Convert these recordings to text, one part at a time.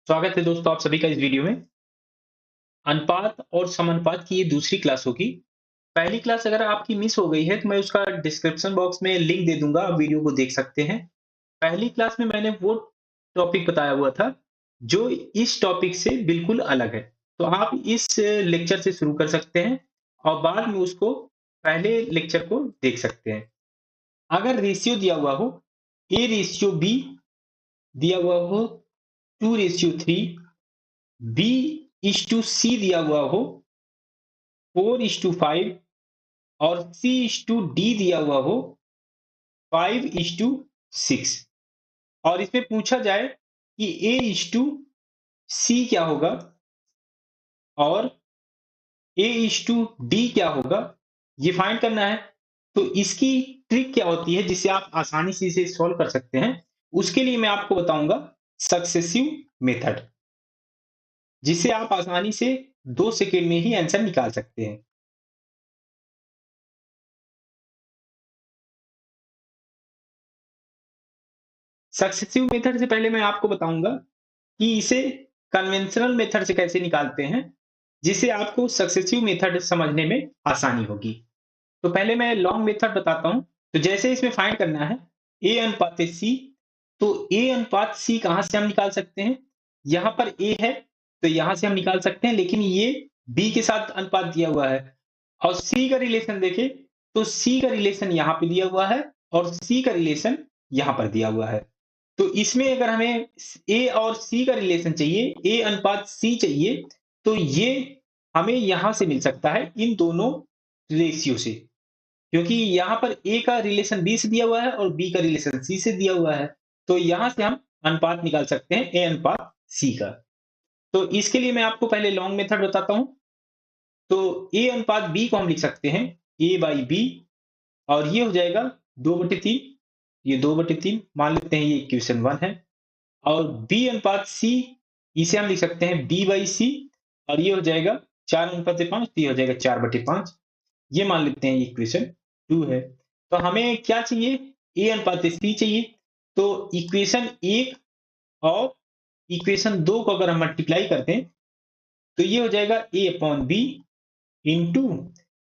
स्वागत है दोस्तों आप सभी का इस वीडियो में। अनुपात और समानुपात की ये दूसरी क्लास होगी। पहली क्लास अगर आपकी मिस हो गई है तो मैं उसका डिस्क्रिप्शन बॉक्स में लिंक दे दूंगा, आप वीडियो को देख सकते हैं। पहली क्लास में मैंने वो टॉपिक बताया हुआ था जो इस टॉपिक से बिल्कुल अलग है। तो आप इस लेक्चर से शुरू कर सकते हैं और बाद में उसको पहले लेक्चर को देख सकते हैं। अगर रेशियो दिया हुआ हो A:B, दिया हुआ हो 2:3, B:C दिया हुआ हो 4:5 और C:D दिया हुआ हो 5:6 और इसमें पूछा जाए कि A:C क्या होगा और A:D क्या होगा, ये फाइंड करना है। तो इसकी ट्रिक क्या होती है जिससे आप आसानी से इसे सॉल्व कर सकते हैं, उसके लिए मैं आपको बताऊंगा सक्सेसिव मेथड, जिससे आप आसानी से 2 सेकंड में ही आंसर निकाल सकते हैं। सक्सेसिव मेथड से पहले मैं आपको बताऊंगा कि इसे कन्वेंशनल मेथड से कैसे निकालते हैं, जिससे आपको सक्सेसिव मेथड समझने में आसानी होगी। तो पहले मैं लॉन्ग मेथड बताता हूं। तो जैसे इसमें फाइंड करना है ए अनुपात सी, तो ए अनुपात सी कहां से हम निकाल सकते हैं? यहां पर ए है तो यहां से हम निकाल सकते हैं, लेकिन ये बी के साथ अनुपात दिया हुआ है और सी का रिलेशन देखें तो सी का रिलेशन यहां पे दिया हुआ है और सी का रिलेशन यहां पर दिया हुआ है। तो इसमें अगर हमें ए और सी का रिलेशन चाहिए, ए अनुपात सी चाहिए, तो ये हमें यहां से मिल सकता है इन दोनों रेशियो से, क्योंकि यहाँ पर ए का रिलेशन बी से दिया हुआ है और बी का रिलेशन सी से दिया हुआ है। तो यहां से हम अनुपात निकाल सकते हैं ए अनुपात सी का। तो इसके लिए मैं आपको पहले लॉन्ग मेथड बताता हूं। तो ए अनुपात बी को हम लिख सकते हैं ए बाई बी, और ये हो जाएगा 2/3, ये 2/3 मान लेते हैं, ये इक्वेशन 1 है। और बी अनुपात सी, इसे हम लिख सकते हैं बी बाई सी, और ये हो जाएगा 4:5, तो ये हो जाएगा 4/5, ये मान लेते हैं इक्वेशन 2 है। तो हमें क्या चाहिए? ए अनुपात सी चाहिए। तो इक्वेशन 1 और इक्वेशन 2 को अगर हम मल्टीप्लाई करते हैं तो ये हो जाएगा A upon B into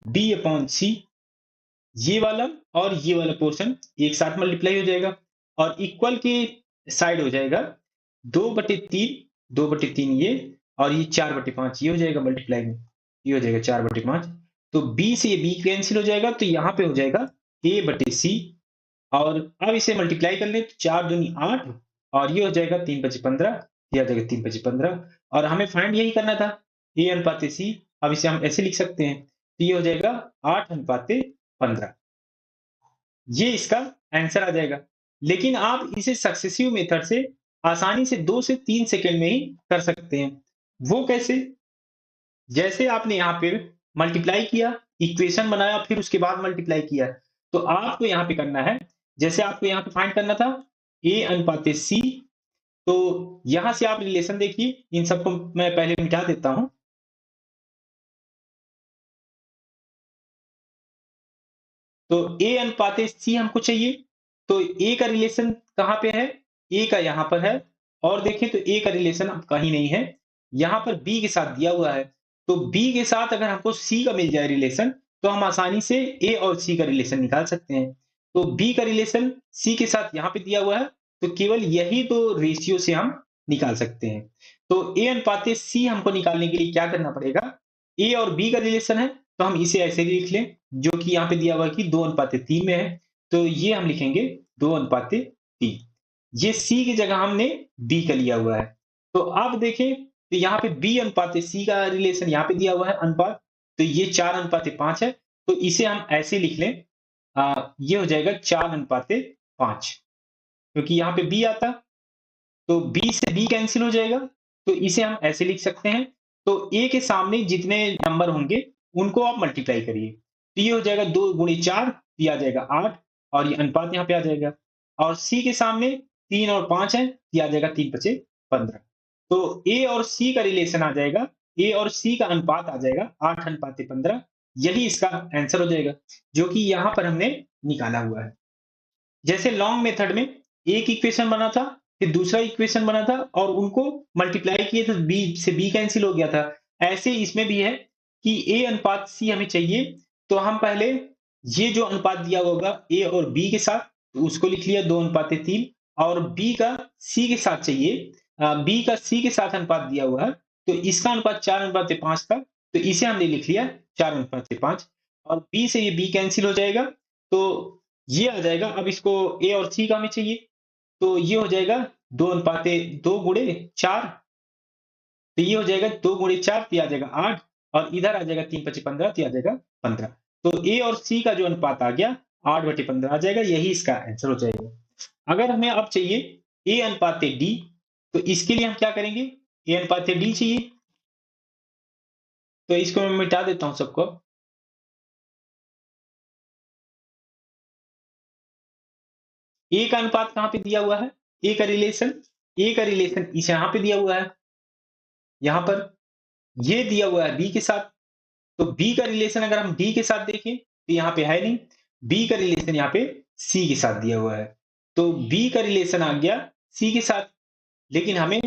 B upon C, ये वाला और ये वाला पोर्शन एक साथ मल्टीप्लाई हो जाएगा और इक्वल के साइड हो जाएगा 2/3, 2/3 ये, और ये 4/5 ये हो जाएगा मल्टीप्लाई में, ये हो जाएगा 4/5। तो बी से ये बी कैंसिल हो जाएगा, तो यहाँ पे हो जाएगा ए बटे सी, और अब इसे मल्टीप्लाई कर लें तो 4 दूनी 8, और ये हो जाएगा 3×5 = 15, ये आ जाएगा 3×5 = 15, और हमें फाइंड यही करना था ए अनुपात सी। अब इसे हम ऐसे लिख सकते हैं, तो ये हो जाएगा 8:15, ये इसका आंसर आ जाएगा। लेकिन आप इसे सक्सेसिव मेथड से आसानी से 2 से 3 सेकंड में ही कर सकते हैं। वो कैसे? जैसे आपने यहाँ पे मल्टीप्लाई किया, इक्वेशन बनाया, फिर उसके बाद मल्टीप्लाई किया, तो आपको यहाँ पे करना है, जैसे आपको यहाँ पे फाइंड करना था ए अनुपात सी, तो यहाँ से आप रिलेशन देखिए, इन सबको मैं पहले मिटा देता हूँ। तो ए अनुपात सी हमको चाहिए, तो ए का रिलेशन कहाँ पे है? ए का यहाँ पर है, और देखें तो ए का रिलेशन अब कहीं नहीं है, यहाँ पर बी के साथ दिया हुआ है। तो बी के साथ अगर हमको सी का मिल जाए रिलेशन, तो हम आसानी से ए और सी का रिलेशन निकाल सकते हैं। तो बी का रिलेशन सी के साथ यहाँ पे दिया हुआ है, तो केवल यही दो रेशियो से हम निकाल सकते हैं। तो ए अनुपात सी हमको निकालने के लिए क्या करना पड़ेगा? ए और बी का रिलेशन है, तो हम इसे ऐसे लिख लें, जो कि यहाँ पे दिया हुआ है कि 2:3 में है, तो ये हम लिखेंगे 2:3। ये सी की जगह हमने बी का लिया हुआ है। तो अब देखें, तो यहाँ पे बी अनुपात सी का रिलेशन यहाँ पे दिया हुआ है अनुपात, तो ये 4:5 है, तो इसे हम ऐसे लिख लें, ये हो जाएगा 4:5, क्योंकि यहाँ पे बी आता, तो बी से बी कैंसिल हो जाएगा, तो इसे हम ऐसे लिख सकते हैं। तो ए के सामने जितने नंबर होंगे उनको आप मल्टीप्लाई करिए, तो ये हो जाएगा 2 × 4, ये आ जाएगा 8, और ये अनुपात यहाँ पे आ जाएगा। और सी के सामने 3 और 5 है, ये आ जाएगा 3×5 = 15। तो ए और सी का रिलेशन आ जाएगा, ए और सी का अनुपात आ जाएगा 8:15, यही इसका आंसर हो जाएगा, जो कि यहाँ पर हमने निकाला हुआ है। जैसे लॉन्ग मेथड में एक इक्वेशन बना था, फिर दूसरा इक्वेशन बना था और उनको मल्टीप्लाई किए तो बी से बी कैंसिल हो गया था। ऐसे इसमें भी है कि ए अनुपात सी हमें चाहिए, तो हम पहले ये जो अनुपात दिया होगा ए और बी के साथ, तो उसको लिख लिया 2:3, और बी का सी के साथ चाहिए, बी का सी के साथ अनुपात दिया हुआ है, तो इसका अनुपात 4:5 था, तो इसे हमने लिख लिया 4:5, और बी से ये बी कैंसिल हो जाएगा, तो ये आ जाएगा। अब इसको ए और सी का हमें चाहिए, तो ये हो जाएगा 2 गुणे 4, तो ये हो जाएगा 2 गुणे 4, तो ये आ जाएगा 8, और इधर आ जाएगा 3×5 = 15, तो ये आ जाएगा 15। तो ए और सी का जो अनुपात आ गया 8/15 आ जाएगा, यही इसका आंसर हो जाएगा। अगर हमें अब चाहिए ए अनुपात डी, तो इसके लिए हम क्या करेंगे, ए अनुपात डी चाहिए, तो इसको मैं मिटा देता हूं सबको। ए का अनुपात कहां पे दिया हुआ है, ए का रिलेशन इस यहां पे दिया हुआ है, यहां पर ये दिया हुआ है बी के साथ, तो बी का रिलेशन अगर हम डी के साथ देखें तो यहाँ पे है नहीं, बी का रिलेशन यहाँ पे सी के साथ दिया हुआ है, तो बी का रिलेशन आ गया सी के साथ, लेकिन हमें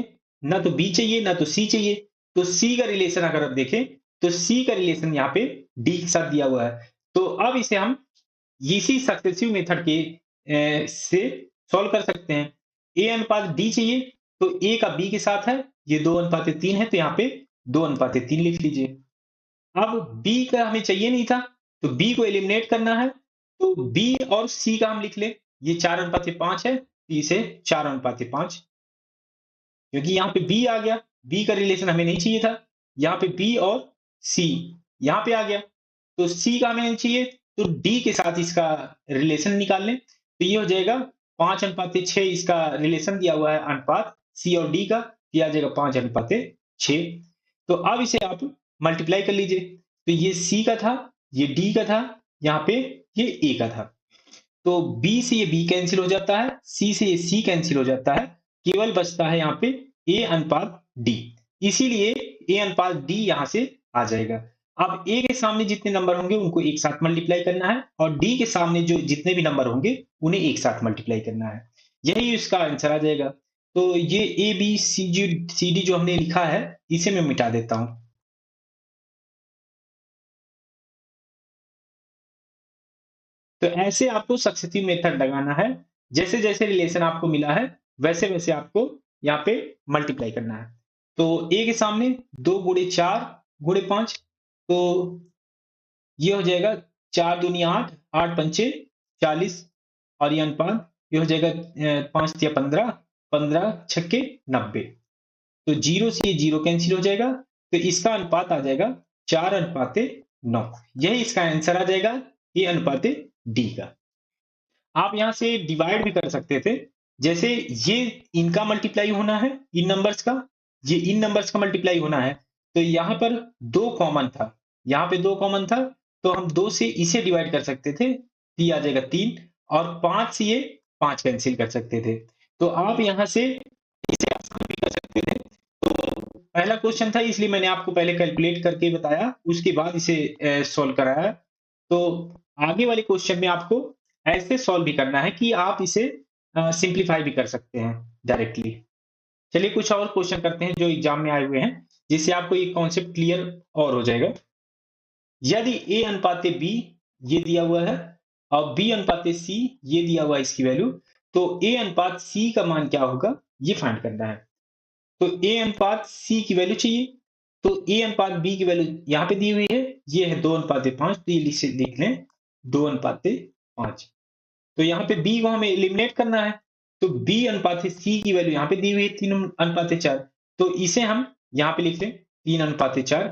ना तो बी चाहिए ना तो सी चाहिए, तो सी का रिलेशन अगर आप देखें तो सी का रिलेशन यहाँ पे डी के साथ दिया हुआ है। तो अब इसे हम इसी सक्सेसिव मेथड के से सॉल्व कर सकते हैं। ए अनुपात डी चाहिए, तो ए का बी के साथ है, ये 2:3 है, तो यहाँ पे 2:3 लिख लीजिए। अब बी का हमें चाहिए नहीं था, तो बी को एलिमिनेट करना है, तो बी और सी का हम लिख ले, ये 4:5 है, तो इसे 4:5, क्योंकि यहाँ पे बी आ गया, बी का रिलेशन हमें नहीं चाहिए था, यहाँ पे बी और सी यहाँ पे आ गया, तो सी का हमें नहीं चाहिए, तो डी के साथ इसका रिलेशन निकाल लें, तो ये हो जाएगा 5:6, इसका रिलेशन दिया हुआ है अनुपात सी और डी का, ये आ जाएगा 5:6। तो अब इसे आप मल्टीप्लाई कर लीजिए, तो ये सी का था, ये डी का था, यहाँ पे ये ए का था, तो बी से ये बी कैंसिल हो जाता है, सी से ये सी कैंसिल हो जाता है, केवल बचता है यहाँ पे ए अनुपात डी, इसीलिए ए अनुपात डी यहाँ से आ जाएगा। अब ए के सामने जितने नंबर होंगे उनको एक साथ मल्टीप्लाई करना है, और डी के सामने जो जितने भी नंबर होंगे उन्हें एक साथ मल्टीप्लाई करना है, यही इसका आंसर आ जाएगा। तो ये ए बी सी डी जो हमने लिखा है, इसे मैं मिटा देता हूं। तो ऐसे आपको सक्सेसिव मेथड लगाना है, जैसे जैसे रिलेशन आपको मिला है वैसे वैसे आपको यहाँ पे मल्टीप्लाई करना है। तो ए के सामने 2 गुणे 4 गुणे 5, तो ये हो जाएगा 4×2 = 8, 8×5 = 40, और ये अनुपात ये हो जाएगा 5×3 = 15, 15×6 = 90, तो जीरो से ये जीरो कैंसिल हो जाएगा, तो इसका अनुपात आ जाएगा 4:9, यही इसका आंसर आ जाएगा ए अनुपात डी का। आप यहाँ से डिवाइड भी कर सकते थे, जैसे ये इनका मल्टीप्लाई होना है इन नंबर्स का, ये इन नंबर्स का मल्टीप्लाई होना है, तो यहाँ पर 2 कॉमन था, यहाँ पे 2 कॉमन था, तो हम 2 से इसे डिवाइड कर सकते थे, तो ये आ जाएगा 3, और 5 से ये 5 कैंसिल कर सकते थे, तो आप यहाँ से इसे आसान भी कर सकते थे। तो पहला क्वेश्चन था इसलिए मैंने आपको पहले कैलकुलेट करके बताया, उसके बाद इसे सॉल्व कराया। तो आगे वाले क्वेश्चन में आपको ऐसे सॉल्व भी करना है कि आप इसे सिंप्लीफाई भी कर सकते हैं डायरेक्टली। चलिए कुछ और क्वेश्चन करते हैं जो एग्जाम में आए हुए हैं, जिससे आपको ये कॉन्सेप्ट क्लियर और हो जाएगा। यदि ए अनुपात बी ये दिया हुआ है, और बी अनुपात सी ये दिया हुआ है इसकी वैल्यू, तो ए अनुपात सी का मान क्या होगा ये फाइंड करना है। तो ए अनुपात सी की वैल्यू चाहिए, तो ए अनुपात बी की वैल्यू यहाँ पे दी हुई है, ये है 2:5, तो ये लिख लें 2:5, तो यहाँ पे बी को हमें एलिमिनेट करना है, तो बी अनुपात सी की वैल्यू यहाँ पे दी हुई है 3:4, तो इसे हम यहाँ पे लिख लें 3:4,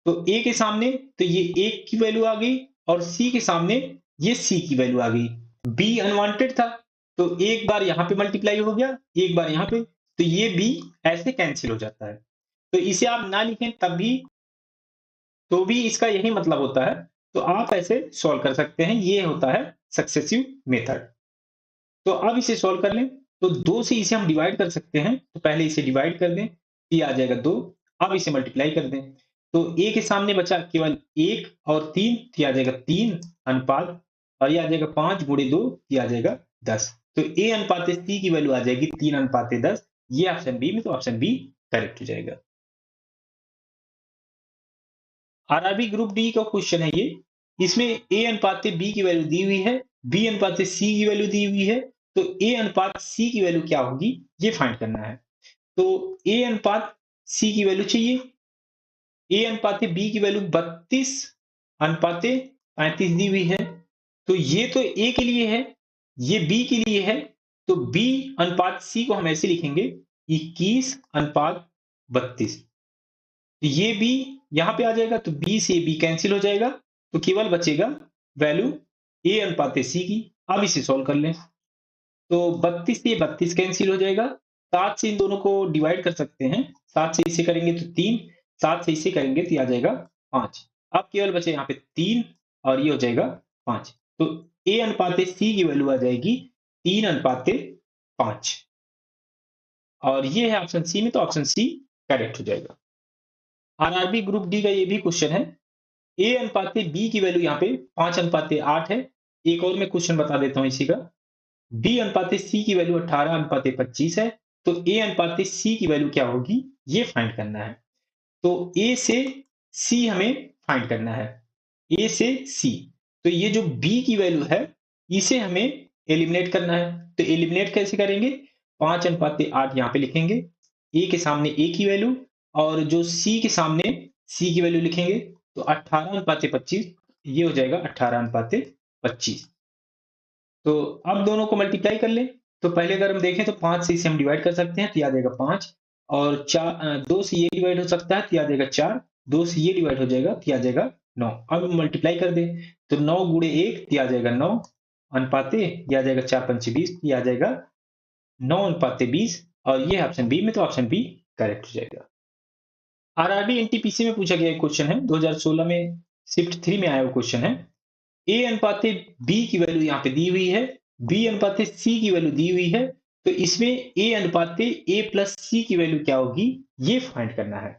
तो ए के सामने तो ये एक की वैल्यू आ गई, और सी के सामने ये सी की वैल्यू आ गई। बी अनवांटेड था, तो एक बार यहाँ पे मल्टीप्लाई हो गया, एक बार यहाँ पे, तो ये बी ऐसे कैंसिल हो जाता है, तो इसे आप ना लिखें तब भी, तो भी इसका यही मतलब होता है, तो आप ऐसे सॉल्व कर सकते हैं, ये होता है सक्सेसिव मेथड। तो अब इसे सॉल्व कर लें, तो 2 से इसे हम डिवाइड कर सकते हैं, तो पहले इसे डिवाइड कर दें, ये आ जाएगा 2, अब इसे मल्टीप्लाई कर दें, तो ए के सामने बचा केवल 1 और 3, ये आ जाएगा 3 अनुपात, और ये आ जाएगा 5 × 2, ये आ जाएगा 10, तो ए अनुपात सी की वैल्यू आ जाएगी 3:10। ये ऑप्शन बी में, तो ऑप्शन बी करेक्ट हो जाएगा। आरआरबी ग्रुप डी का क्वेश्चन है ये। इसमें ए अनुपात बी की वैल्यू दी हुई है, बी अनुपात सी की वैल्यू दी हुई है। तो ए अनुपात सी की वैल्यू क्या होगी ये फाइंड करना है। तो ए अनुपात सी की वैल्यू चाहिए। ए अनुपात बी की वैल्यू 32 अनुपात 35 दी हुई है। तो ये तो ए के लिए है, ये बी के लिए है। तो बी अनुपात सी को हम ऐसे लिखेंगे 21:32। तो ये बी यहां पे आ जाएगा, तो बी से बी कैंसिल हो जाएगा, तो केवल बचेगा वैल्यू ए अनुपात सी की। अब इसे सॉल्व कर लें, तो 32 से 32 कैंसिल हो जाएगा। 7 से इन दोनों को डिवाइड कर सकते हैं, 7 से इसे करेंगे तो 3, 7 से इसे करेंगे तो ये आ जाएगा 5। अब केवल बचे यहाँ पे 3 और ये हो जाएगा 5। तो ए अनुपात सी की वैल्यू आ जाएगी 3:5। और ये है ऑप्शन सी में, तो ऑप्शन सी करेक्ट हो जाएगा। आरआरबी ग्रुप डी का ये भी क्वेश्चन है। ए अनुपात बी की वैल्यू यहाँ पे 5:8 है। एक और मैं क्वेश्चन बता देता हूं इसी का। बी अनुपात सी की वैल्यू 18:25 है। तो ए अनुपात सी की वैल्यू क्या होगी ये फाइंड करना है। तो ए से सी हमें फाइंड करना है, ए से सी। तो ये जो बी की वैल्यू है इसे हमें एलिमिनेट करना है। तो एलिमिनेट कैसे करेंगे, 5:8 यहाँ पे लिखेंगे, ए के सामने ए की वैल्यू और जो सी के सामने सी की वैल्यू लिखेंगे। तो 18:25 ये हो जाएगा 18:25। तो अब दोनों को मल्टीप्लाई कर लें। तो पहले अगर हम देखें तो 5 से इसे हम डिवाइड कर सकते हैं, तो ये आ जाएगा 5। और 2 से ये डिवाइड हो सकता है, तो ये आ जाएगा 4। 2 से ये डिवाइड हो जाएगा, तो ये आ जाएगा 9। अब मल्टीप्लाई कर दें, तो 9 गुणे 1 ये आ जाएगा 9 अनुपाते, ये आ जाएगा 4 पंचे 20, ये आ जाएगा 9 अनुपाते 20। और ये ऑप्शन बी में, तो ऑप्शन बी करेक्ट हो जाएगा। आरआरबी एनटीपीसी में पूछा गया क्वेश्चन है, 2016 में शिफ्ट 3 में आया हुआ क्वेश्चन है। ए अनुपात बी की वैल्यू यहाँ पे दी हुई है, बी अनुपात सी की वैल्यू दी हुई है। तो इसमें ए अनुपात ए प्लस सी की वैल्यू क्या होगी ये फाइंड करना है।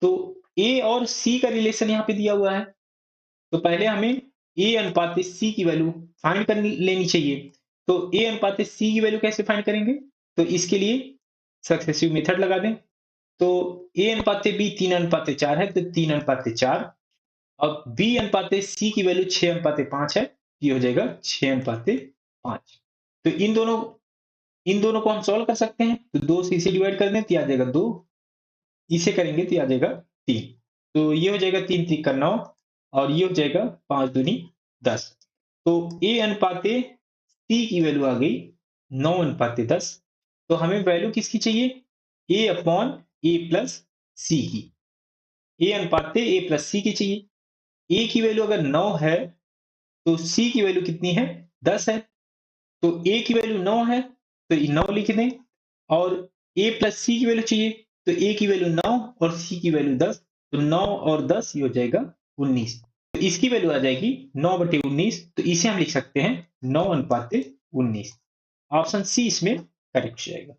तो ए और सी का रिलेशन यहाँ पे दिया हुआ है, तो पहले हमें ए अनुपात सी की वैल्यू फाइंड कर लेनी चाहिए। तो ए अनुपात सी की वैल्यू कैसे फाइंड करेंगे, तो इसके लिए सक्सेसिव मेथड लगा दें। तो ए अनुपात बी 3:4 है, तो 3:4। अब बी अनुपात सी की वैल्यू 6:5 है, ये हो जाएगा 6:5। तो इन दोनों को हम सॉल्व कर सकते हैं। तो 2 से इसे डिवाइड कर दें, तो ये आ जाएगा 2। इसे करेंगे तो ये आ जाएगा 3। तो ये हो जाएगा 3 3 का 9 और ये हो जाएगा 5 दूनी 10। तो ए अनुपात सी की वैल्यू आ गई 9:10। तो हमें वैल्यू किसकी चाहिए, ए अपॉन ए प्लस सी की। ए अनुपात ए प्लस सी की चाहिए। ए की वैल्यू अगर 9 है तो सी की वैल्यू कितनी है, 10 है। तो ए की वैल्यू 9 है, तो 9 लिख दें। और ए प्लस सी की वैल्यू चाहिए, तो ए की वैल्यू 9 और सी की वैल्यू 10। तो 9 और 10 ये हो जाएगा 19। तो इसकी वैल्यू आ जाएगी 9/19। तो इसे हम लिख सकते हैं 9:19। ऑप्शन सी इसमें करेक्ट हो जाएगा।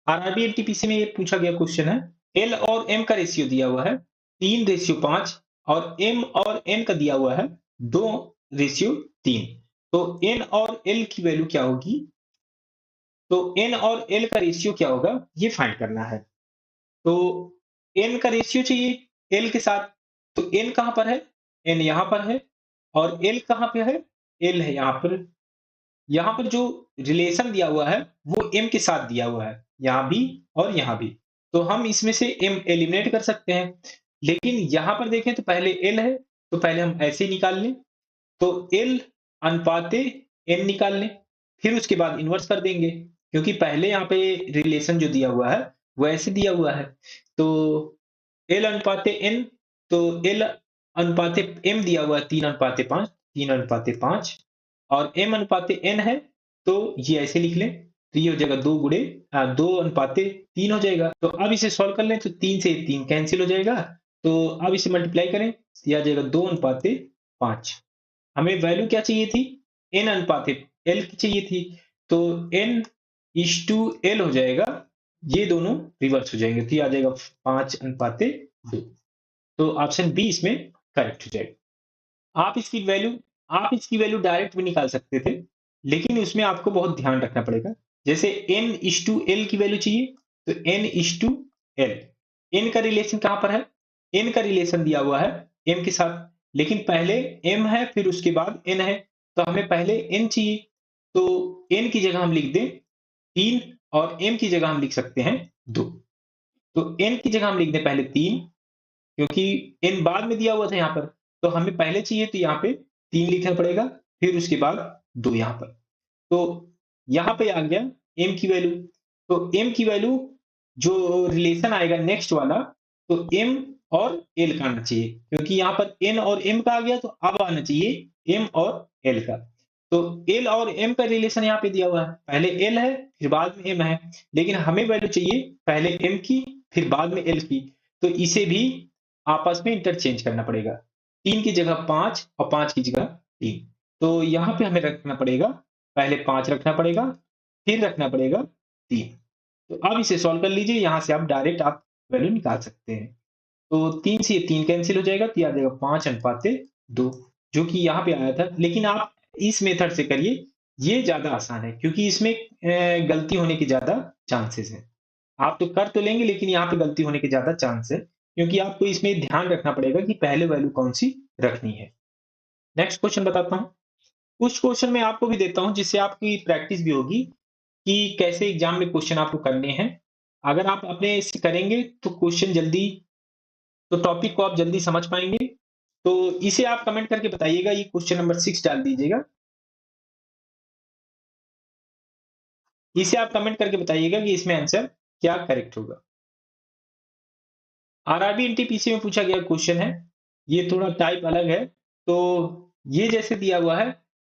आरआरबी एनटीपीसी में ये पूछा गया क्वेश्चन है। एल और एम का रेशियो दिया हुआ है 3:5 और एम और एन का दिया हुआ है 2:3। तो एन और एल की वैल्यू क्या होगी, तो एन और एल का रेशियो क्या होगा ये फाइंड करना है। तो एन का रेशियो चाहिए एल के साथ। तो एन कहां पर है, एन यहां पर है। और एल कहां पे है, एल है यहां पर। यहाँ पर जो रिलेशन दिया हुआ है वो एम के साथ दिया हुआ है, यहाँ भी और यहाँ भी। तो हम इसमें से एम एलिमिनेट कर सकते हैं। लेकिन यहाँ पर देखें तो पहले एल है, तो पहले हम ऐसे ही निकाल लें। तो एल अनुपात एन निकाल लें, फिर उसके बाद इन्वर्स कर देंगे, क्योंकि पहले यहाँ पे रिलेशन जो दिया हुआ है वो ऐसे दिया हुआ है। तो एल अनुपात एन, तो एल अनुपात एम दिया हुआ है 3:5, 3:5। और एम अनुपात एन है, तो ये ऐसे लिख लें। तो ये हो जाएगा 2:3 हो जाएगा। तो अब इसे सॉल्व कर लें, तो 3 से 3 कैंसिल हो जाएगा। तो अब इसे मल्टीप्लाई करें, तो ये आ जाएगा 2:5। हमें वैल्यू क्या चाहिए थी, एन अनुपात एल की चाहिए थी। तो एन इज टू एल हो जाएगा, ये दोनों रिवर्स हो जाएंगे, तो ये आ जाएगा 5:2। तो ऑप्शन बी इसमें करेक्ट हो जाएगा। आप इसकी वैल्यू आप इसकी वैल्यू डायरेक्ट भी निकाल सकते थे, लेकिन उसमें आपको बहुत ध्यान रखना पड़ेगा। जैसे n/l की वैल्यू चाहिए, तो n/l, n का रिलेशन कहाँ पर है? n का रिलेशन दिया हुआ है m के साथ, लेकिन पहले m है, फिर उसके बाद n है, तो हमें पहले n चाहिए। तो n की जगह हम लिख दें 3 और m की जगह हम लिख सकते हैं 2। तो n की जगह हम लिख दें पहले 3, क्योंकि n बाद में दिया हुआ था यहाँ पर, तो हमें पहले चाहिए तो यहाँ पे 3 लिखना पड़ेगा, फिर उसके बाद 2 यहाँ पर। तो यहाँ पे आ गया m की वैल्यू। तो m की वैल्यू जो रिलेशन आएगा नेक्स्ट वाला, तो m और l का आना चाहिए, क्योंकि यहाँ पर n और m का आ गया, तो अब आना चाहिए m और l का। तो l और m का रिलेशन यहाँ पे दिया हुआ है, पहले l है फिर बाद में m है, लेकिन हमें वैल्यू चाहिए पहले m की फिर बाद में l की, तो इसे भी आपस में इंटरचेंज करना पड़ेगा। 3 की जगह 5 और 5 की जगह 3। तो यहाँ पे हमें रखना पड़ेगा, पहले 5 रखना पड़ेगा, फिर रखना पड़ेगा 3। तो अब इसे सॉल्व कर लीजिए, यहाँ से आप डायरेक्ट आप वैल्यू निकाल सकते हैं। तो 3 से ये 3 कैंसल हो जाएगा, तो ये आ जाएगा 5:2, जो कि यहाँ पे आया था। लेकिन आप इस मेथड से करिए, ये ज़्यादा आसान है, क्योंकि इसमें गलती होने के ज़्यादा चांसेस हैं। आप तो कर तो लेंगे, लेकिन यहाँ पे गलती होने के ज़्यादा चांस है, क्योंकि आपको इसमें ध्यान रखना पड़ेगा कि पहले वैल्यू कौन-सी रखनी है। नेक्स्ट क्वेश्चन बताता हूँ। कुछ क्वेश्चन मैं आपको भी देता हूँ, जिससे आपकी प्रैक्टिस भी होगी कि कैसे एग्ज़ाम में क्वेश्चन आपको करने हैं। अगर आप अपने से करेंगे, तो क्वेश्चन जल्दी, तो टॉपिक को आप जल्दी समझ पाएँगे। तो इसे आप कमेंट करके बताइएगा, ये क्वेश्चन नंबर 6 डाल दीजिएगा। इसे आप कमेंट करके बताइएगा कि इसमें आंसर क्या करेक्ट होगा। आरआरबी एनटीपीसी में पूछा गया क्वेश्चन है, ये थोड़ा टाइप अलग है। तो ये जैसे दिया हुआ है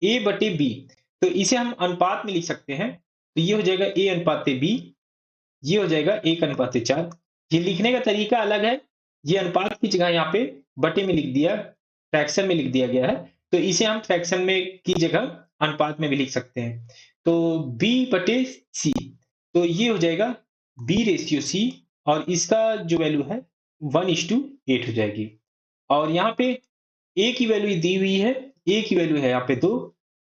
a/b, तो इसे हम अनुपात में लिख सकते हैं। तो ये हो जाएगा a/b, ये हो जाएगा 1:4। ये लिखने का तरीका अलग है, ये अनुपात की जगह यहाँ पे बटे में लिख दिया, फ्रैक्शन में लिख दिया गया है। तो इसे हम फ्रैक्शन में की जगह अनुपात में भी लिख सकते हैं। तो b/c, तो ये हो जाएगा b/c, और इसका जो वैल्यू है 1:8 हो जाएगी। और यहाँ पे a की वैल्यू दी हुई है, a की वैल्यू है यहाँ पे 2,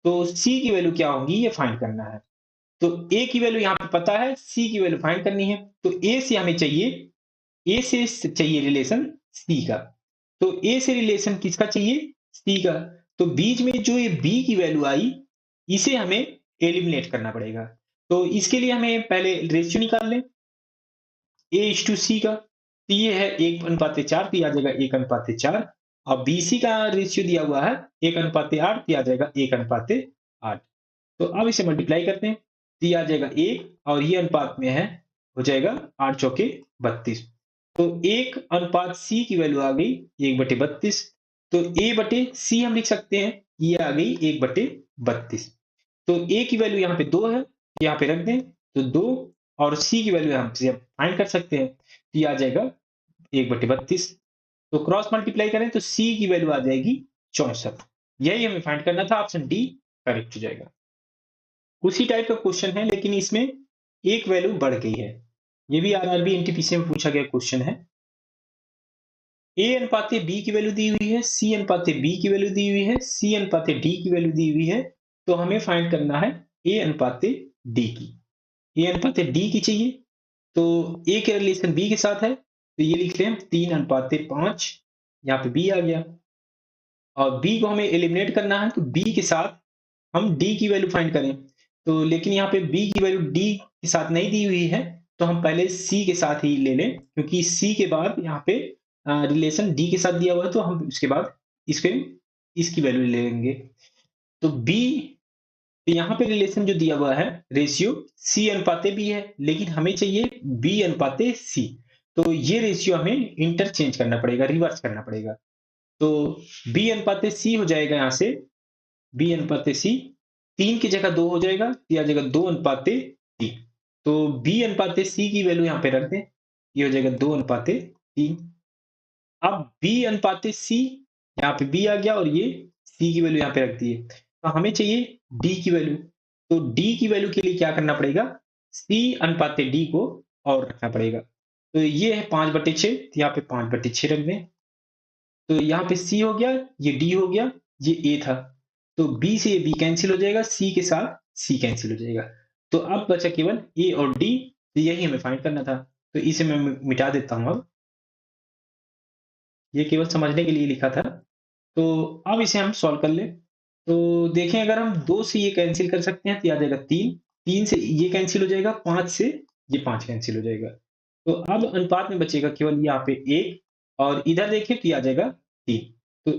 तो c की वैल्यू क्या होगी ये फाइंड करना है। तो a की वैल्यू यहाँ पे पता है, c की वैल्यू फाइंड करनी है। तो a से हमें चाहिए, a से चाहिए रिलेशन c का। तो a से रिलेशन किसका चाहिए? c का। तो बीच में जो ये b की वैल्यू आई, इसे हमें एलिमिनेट करना पड़ेगा। तो इसके लिए हमें पहले रेशियो निकाल लें a/c का। तो ये है 1:4, तो ये आ जाएगा 1:4, और bc का रेशियो दिया हुआ है 1:8, तो ये आ जाएगा 1:8। तो अब इसे मल्टीप्लाई करते हैं, तो ये आ जाएगा 1, और ये अनुपात में है, हो जाएगा 8 चौके 32। तो 1:c की वैल्यू आ गई 1/32। तो a/c हम लिख सकते हैं, ये आ गई 1/32। तो a की वैल्यू यहाँ पे 2 है, यहाँ पे रख दें, तो 2, और c की वैल्यू हम से फाइंड कर सकते हैं, तो ये आ जाएगा 1/32। तो क्रॉस मल्टीप्लाई करें तो c की वैल्यू आ जाएगी 64। यही हमें फाइंड करना था, ऑप्शन डी करेक्ट हो जाएगा। उसी टाइप का क्वेश्चन है, लेकिन इसमें एक वैल्यू बढ़ गई है। ये भी आरआरबी एनटीपीसी में पूछा गया क्वेश्चन है। a/b की वैल्यू दी हुई है, c/b की वैल्यू दी हुई है, c/d की वैल्यू दी हुई है। तो हमें फाइंड करना है a/d की। a/d की चाहिए, तो a के रिलेशन b के साथ है, तो ये लिख लें हम 3:5। यहाँ पे b आ गया, और b को हमें एलिमिनेट करना है, तो b के साथ हम d की वैल्यू फाइंड करें। तो लेकिन यहाँ पे b की वैल्यू d के साथ नहीं दी हुई है, तो हम पहले c के साथ ही ले लें, क्योंकि c के बाद यहाँ पे रिलेशन d के साथ दिया हुआ है, तो हम उसके बाद इसके इसकी वैल्यू ले लेंगे। तो b, यहाँ पे रिलेशन जो दिया हुआ है रेशियो c/b है, लेकिन हमें चाहिए b/c। तो ये रेशियो हमें इंटरचेंज करना पड़ेगा, रिवर्स करना पड़ेगा। तो b/c हो जाएगा यहाँ से b/c, 3 की जगह 2 हो जाएगा, ये आ जाएगा 2:3। तो b/c की वैल्यू यहाँ पे रख दें, ये हो जाएगा 2:3। अब b/c, यहाँ पे b आ गया, और ये c की वैल्यू यहाँ पे रख दी है। तो हमें चाहिए d की वैल्यू। तो d की वैल्यू के लिए क्या करना पड़ेगा? c/d को और रखना पड़ेगा। तो ये है 5/6, तो यहाँ पे 5/6 रख दें। तो यहाँ पे c हो गया, ये d हो गया, ये a था। तो बी से ये बी कैंसिल हो जाएगा, सी के साथ सी कैंसिल हो जाएगा। तो अब बचा केवल ए और डी, तो यही हमें फाइंड करना था। तो इसे मैं मिटा देता हूँ अब। ये केवल समझने के लिए लिखा था। तो अब इसे हम सॉल्व कर लें। तो देखें, अगर हम 2 से ये कैंसिल कर सकते हैं तो ये आ जाएगा 3, 3 से ये कैंसिल हो जाएगा, 5 से ये 5 कैंसिल हो जाएगा। तो अब अनुपात में बचेगा केवल यहाँ पे 1, और इधर देखें तो ये आ जाएगा 3। तो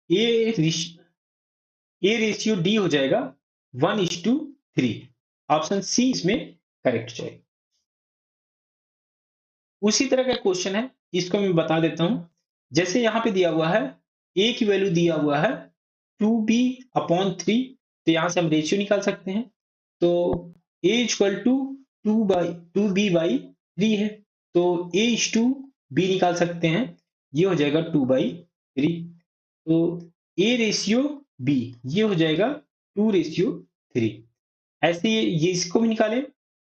ए रेश ए रेशियो डी हो जाएगा 1:3। ऑप्शन सी इसमें करेक्ट हो जाएगा। उसी तरह का क्वेश्चन है, इसको मैं बता देता हूं। जैसे यहां पे दिया हुआ है, ए की वैल्यू दिया हुआ है 2b/3, तो यहां से हम रेशियो निकाल सकते हैं। तो a इक्वल टू 2b/3 है, तो a:b निकाल सकते हैं, ये हो जाएगा 2/3। तो a रेशियो b, ये हो जाएगा 2:3। ऐसे ये इसको भी निकालें,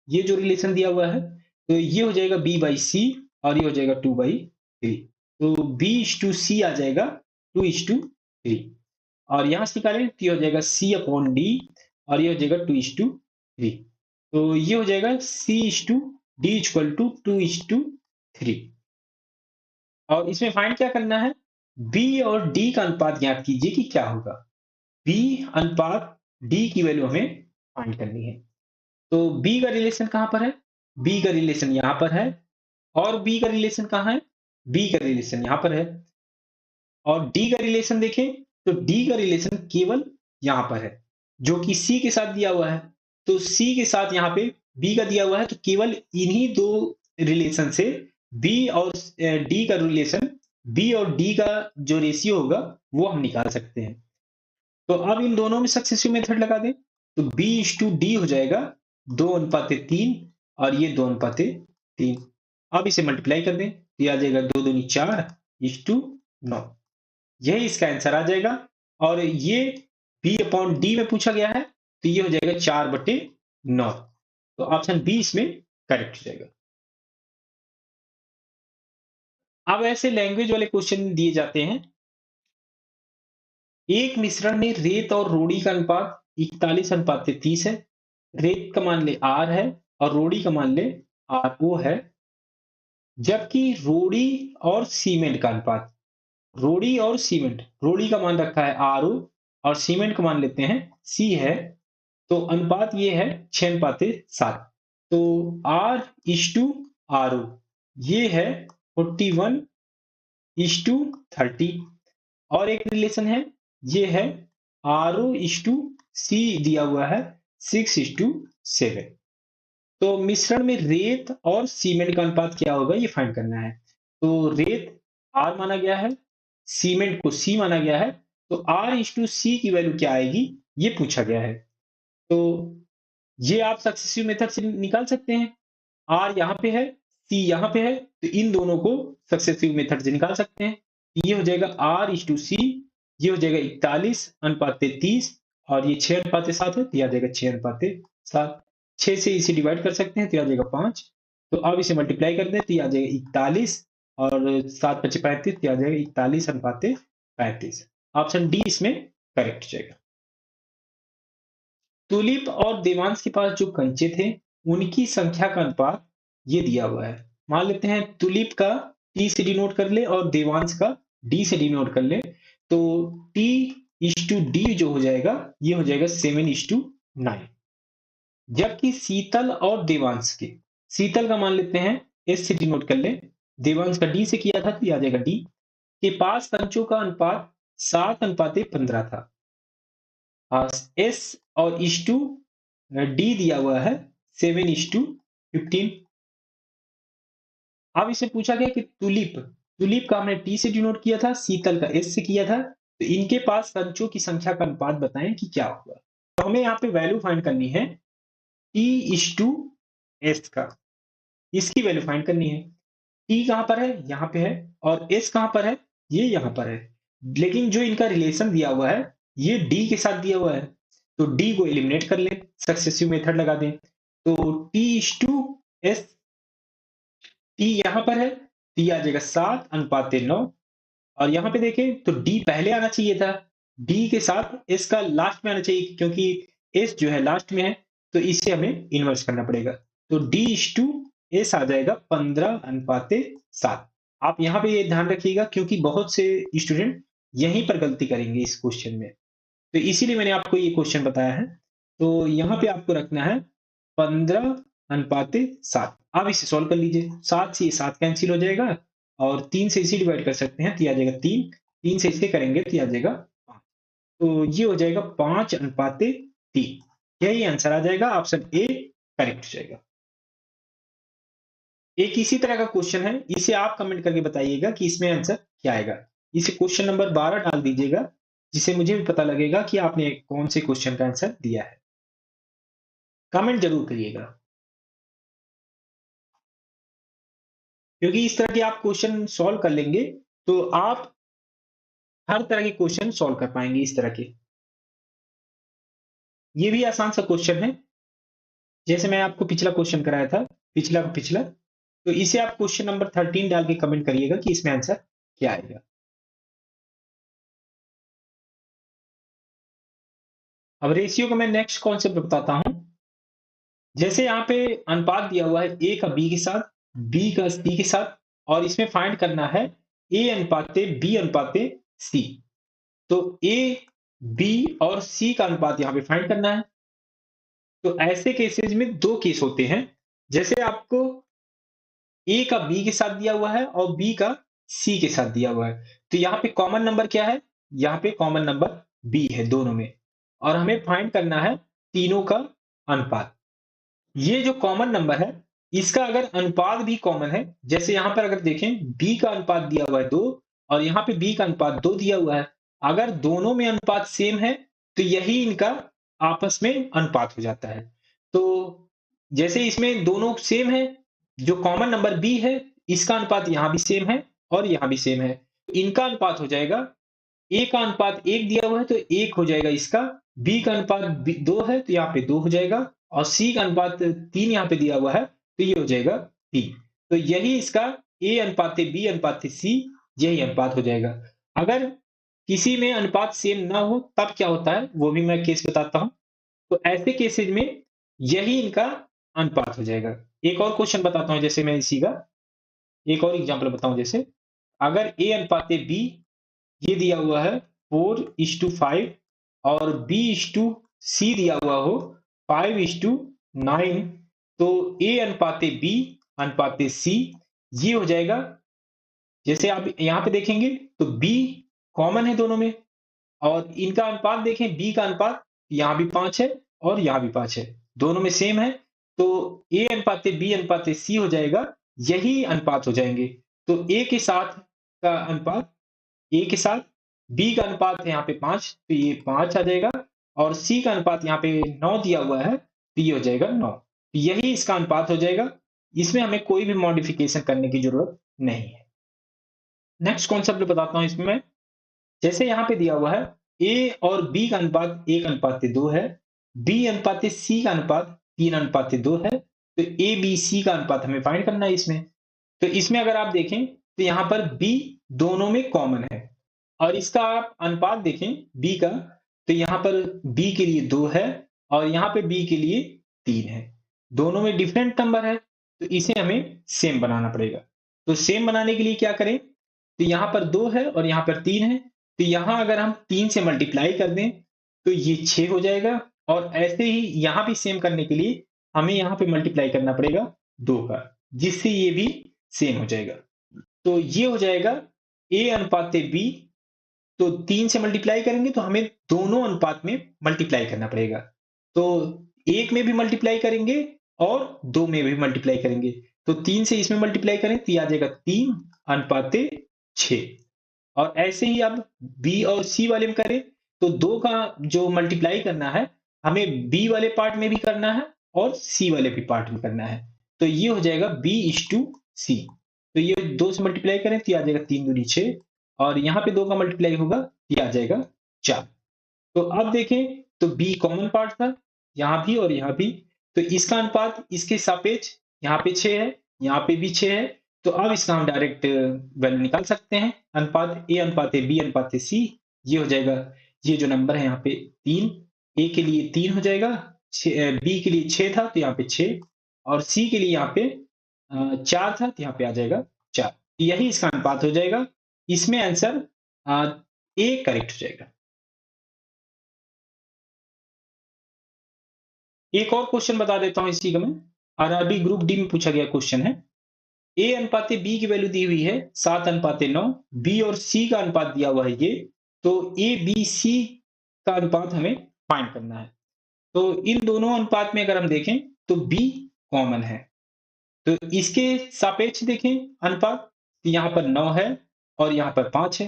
ये जो रिलेशन दिया हुआ है, तो ये हो जाएगा b/c, और ये हो जाएगा 2/3। तो b:c आ जाएगा 2:3, और यहां से निकालें तो ये हो जाएगा c/d, और ये हो जाएगा 2:3। तो ये हो जाएगा c/d इक्वल टू 2:3। और इसमें फाइंड क्या करना है, b और d का अनुपात ज्ञात कीजिए कि क्या होगा। b अनुपात d की वैल्यू हमें फाइंड करनी है। तो b का रिलेशन कहां पर है, b का रिलेशन यहां पर है, और b का रिलेशन कहां है, b का रिलेशन यहां पर है। और d का रिलेशन देखें, तो d का रिलेशन केवल यहां पर है, जो कि c के साथ दिया हुआ है। तो c के साथ यहां पे b का दिया हुआ है, तो केवल इन्हीं दो रिलेशन से b और d का रिलेशन, b और d का जो रेशियो होगा वो हम निकाल सकते हैं। तो अब इन दोनों में सक्सेसिव मेथड लगा दें, तो b/d हो जाएगा 2:3, और ये 2:3। अब इसे मल्टीप्लाई कर दें, तो ये आ जाएगा 2 दूनी 4:9। यही इसका आंसर आ जाएगा। और ये b/d में पूछा गया है, तो ये हो जाएगा 4/9। तो ऑप्शन बी इसमें करेक्ट हो जाएगा। अब ऐसे लैंग्वेज वाले क्वेश्चन दिए जाते हैं। एक मिश्रण में रेत और रोड़ी का अनुपात 41:30 है। रेत का मान ले R है, और रोड़ी का मान ले RO है। जबकि रोड़ी और सीमेंट का अनुपात, रोड़ी और सीमेंट, रोड़ी का मान रखा है RO, और सीमेंट का मान लेते हैं C है। तो अनुपात ये है 6:7। तो R:RO ये है 41:30। और एक रिलेशन है, ये है RO:C दिया हुआ है 6:7। तो मिश्रण में रेत और सीमेंट का अनुपात क्या होगा, ये फाइंड करना है। तो रेत R माना गया है, सीमेंट को C माना गया है, तो R:C की वैल्यू क्या आएगी, ये पूछा गया है। तो ये आप सक्सेसिव मेथड से निकाल सकते हैं। R यहाँ पे है, C यहाँ पे है, तो इन दोनों को सक्सेसिव मेथड से निकाल सकते हैं। ये हो जाएगा R:C, ये हो जाएगा 41:33, और ये 6:7 है, तो ये आ जाएगा 6:7। 6 से इसे डिवाइड कर सकते हैं, तो ये आ जाएगा 5। तो अब इसे मल्टीप्लाई कर दें, तो ये आ जाएगा 41, और 7×5 = 35, तो ये आ जाएगा 41:35। ऑप्शन डी इसमें करेक्ट हो जाएगा। तुलिप और देवांश के पास जो कंचे थे, उनकी संख्या का अनुपात ये दिया हुआ है। मान लेते हैं तुलिप का T से डिनोट कर ले, और देवांश का D से डिनोट कर ले। तो T:D जो हो जाएगा, ये हो जाएगा 7:9। जबकि शीतल और देवांश के, शीतल का मान लेते हैं S से डिनोट कर ले, देवांश का D से किया था, तो ये आ जाएगा D के पास कंचों का अनुपात 7:15 था। एस और इस टू डी दिया हुआ है 7:15। अब इसे पूछा गया कि तुलिप, तुलिप का हमने टी से डिनोट किया था, शीतल का एस से किया था, तो इनके पास कंचों की संख्या का अनुपात बताएं कि क्या होगा। तो हमें यहाँ पे वैल्यू फाइंड करनी है T:S का, इसकी वैल्यू फाइंड करनी है। टी कहां पर है, यहाँ पे है, और एस कहां पर है, ये यहाँ पर है। लेकिन जो इनका रिलेशन दिया हुआ है, ये डी के साथ दिया हुआ है, तो डी को एलिमिनेट कर ले, सक्सेसिव मेथड लगा दें। तो T:S, टी यहाँ पर है, टी आ जाएगा 7:9। और यहाँ पे देखें तो डी पहले आना चाहिए था, डी के साथ एस का लास्ट में आना चाहिए, क्योंकि एस जो है लास्ट में है, तो इसे हमें इन्वर्स करना पड़ेगा। तो डी इज टू एस आ जाएगा 15:7। आप यहाँ पे ये ध्यान रखिएगा, क्योंकि बहुत से स्टूडेंट यहीं पर गलती करेंगे इस क्वेश्चन में, तो इसीलिए मैंने आपको ये क्वेश्चन बताया है। तो यहाँ पे आपको रखना है 15:7। आप इसे सॉल्व कर लीजिए। 7 से ये 7 कैंसिल हो जाएगा, और 3 से इसे डिवाइड कर सकते हैं, तो ये आ जाएगा 3। 3 से इसे करेंगे तो ये आ जाएगा 5। तो ये हो जाएगा 5:3। यही आंसर आ जाएगा, ऑप्शन ए करेक्ट हो जाएगा। एक इसी तरह का क्वेश्चन है, इसे आप कमेंट करके बताइएगा कि इसमें आंसर क्या आएगा। इसे क्वेश्चन नंबर 12 डाल दीजिएगा, जिससे मुझे भी पता लगेगा कि आपने कौन से क्वेश्चन का आंसर दिया है। कमेंट जरूर करिएगा, क्योंकि इस तरह के आप क्वेश्चन सॉल्व कर लेंगे तो आप हर तरह के क्वेश्चन सॉल्व कर पाएंगे इस तरह के। ये भी आसान सा क्वेश्चन है, जैसे मैं आपको पिछला क्वेश्चन कराया था, पिछला का पिछला। तो इसे आप क्वेश्चन नंबर 13 डाल के कमेंट करिएगा कि इसमें आंसर क्या आएगा। अब रेशियो को मैं नेक्स्ट कॉन्सेप्ट बताता हूं। जैसे यहाँ पे अनुपात दिया हुआ है ए का बी के साथ, बी का सी के साथ, और इसमें फाइंड करना है ए अनुपाते बी अनुपाते सी। तो ए, बी और सी का अनुपात यहाँ पे फाइंड करना है। तो ऐसे केसेस में दो केस होते हैं। जैसे आपको ए का बी के साथ दिया हुआ है और बी का सी के साथ दिया हुआ है, तो यहाँ पे कॉमन नंबर क्या है? यहाँ पे कॉमन नंबर बी है दोनों में, और हमें फाइंड करना है तीनों का अनुपात। ये जो कॉमन नंबर है, इसका अगर अनुपात भी कॉमन है, जैसे यहाँ पर अगर देखें बी का अनुपात दिया हुआ है 2, और यहाँ पे बी का अनुपात 2 दिया हुआ है। अगर दोनों में अनुपात सेम है, तो यही इनका आपस में अनुपात हो जाता है। तो जैसे इसमें दोनों सेम है, जो कॉमन नंबर बी है, इसका अनुपात यहाँ भी सेम है और यहाँ भी सेम है। इनका अनुपात हो जाएगा, ए का अनुपात 1 दिया हुआ है तो 1 हो जाएगा इसका, बी का अनुपात 2 है तो यहाँ पे 2 हो जाएगा, और सी का अनुपात 3 यहाँ पे दिया हुआ है तो ये हो जाएगा 3। तो यही इसका ए अनुपाते बी अनुपाते सी, यही अनुपात हो जाएगा। अगर किसी में अनुपात सेम ना हो तब क्या होता है, वो भी मैं केस बताता हूं। तो ऐसे केसेज में यही इनका अनुपात हो जाएगा। एक और क्वेश्चन बताता हूं, जैसे मैं इसी का एक और एग्जांपल बताऊं। जैसे अगर ए अनुपाते बी ये दिया हुआ है 4:5, और B/C दिया हुआ हो 5:9, तो A अनुपाते B अनुपाते C ये हो जाएगा। जैसे आप यहाँ पे देखेंगे तो B कॉमन है दोनों में, और इनका अनुपात देखें, B का अनुपात यहाँ भी 5 है और यहाँ भी 5 है, दोनों में सेम है। तो A अनुपाते B अनुपाते C हो जाएगा, यही अनुपात हो जाएंगे। तो A के साथ का अनुपात, ए के साथ बी का अनुपात है यहाँ पे 5, तो ये 5 आ जाएगा, और सी का अनुपात यहाँ पे 9 दिया हुआ है तो ये हो जाएगा 9। यही इसका अनुपात हो जाएगा, इसमें हमें कोई भी मॉडिफिकेशन करने की जरूरत नहीं है। नेक्स्ट कॉन्सेप्ट बताता हूं इसमें मैं। जैसे यहाँ पे दिया हुआ है ए और बी का अनुपात 1:2 है, बी अनुपात सी का अनुपात 3:2 है, तो ए बी सी का अनुपात हमें फाइंड करना है इसमें। तो इसमें अगर आप देखें तो यहाँ पर बी दोनों में कॉमन है, और इसका आप अनुपात देखें बी का, तो यहाँ पर बी के लिए 2 है और यहाँ पे बी के लिए 3 है। दोनों में डिफरेंट नंबर है, तो इसे हमें सेम बनाना पड़ेगा। तो सेम बनाने के लिए क्या करें, तो यहाँ पर 2 है और यहाँ पर 3 है, तो यहाँ अगर हम 3 से मल्टीप्लाई कर दें तो ये 6 हो जाएगा, और ऐसे ही यहाँ भी सेम करने के लिए हमें यहाँ पे मल्टीप्लाई करना पड़ेगा 2 का, जिससे ये भी सेम हो जाएगा। तो ये हो जाएगा ए अनुपाते बी। तो 3 से मल्टीप्लाई करेंगे तो हमें दोनों अनुपात में मल्टीप्लाई करना पड़ेगा। तो 1 में भी मल्टीप्लाई करेंगे और 2 में भी मल्टीप्लाई करेंगे। तो 3 से इसमें मल्टीप्लाई करें तो ये आ जाएगा 3:6। और ऐसे ही अब बी और सी वाले में करें तो 2 का जो मल्टीप्लाई करना है, हमें बी वाले पार्ट में भी करना है और सी वाले भी पार्ट में करना है। तो ये हो जाएगा B/C। तो ये 2 से मल्टीप्लाई करें तो ये आ जाएगा 3 दूनी 6, और यहाँ पे 2 का मल्टीप्लाई होगा, ये आ जाएगा 4। तो अब देखें तो बी कॉमन पार्ट था, यहाँ भी और यहाँ भी, तो इसका अनुपात इसके सापेक्ष यहाँ पे 6 है, यहाँ पे भी 6 है। तो अब इसका हम डायरेक्ट वैल्यू निकाल सकते हैं, अनुपात ए अनुपात बी अनुपात सी, ये हो जाएगा। ये जो नंबर है यहाँ पे 3, ए के लिए 3 हो जाएगा, बी के लिए 6 था तो यहाँ पे 6, और सी के लिए यहाँ पे 4 था तो यहाँ पे आ जाएगा 4। यही इसका अनुपात हो जाएगा। इसमें आंसर ए करेक्ट हो जाएगा। एक और क्वेश्चन बता देता हूँ इसी का मैं। आरआरबी ग्रुप डी में पूछा गया क्वेश्चन है। ए अनुपाते बी की वैल्यू दी हुई है 7:9, बी और सी का अनुपात दिया हुआ है ये, तो ए बी सी का अनुपात हमें फाइंड करना है। तो इन दोनों अनुपात में अगर हम देखें तो बी कॉमन है, तो इसके सापेक्ष देखें अनुपात, तो यहाँ पर 9 है और यहाँ पर 5 है,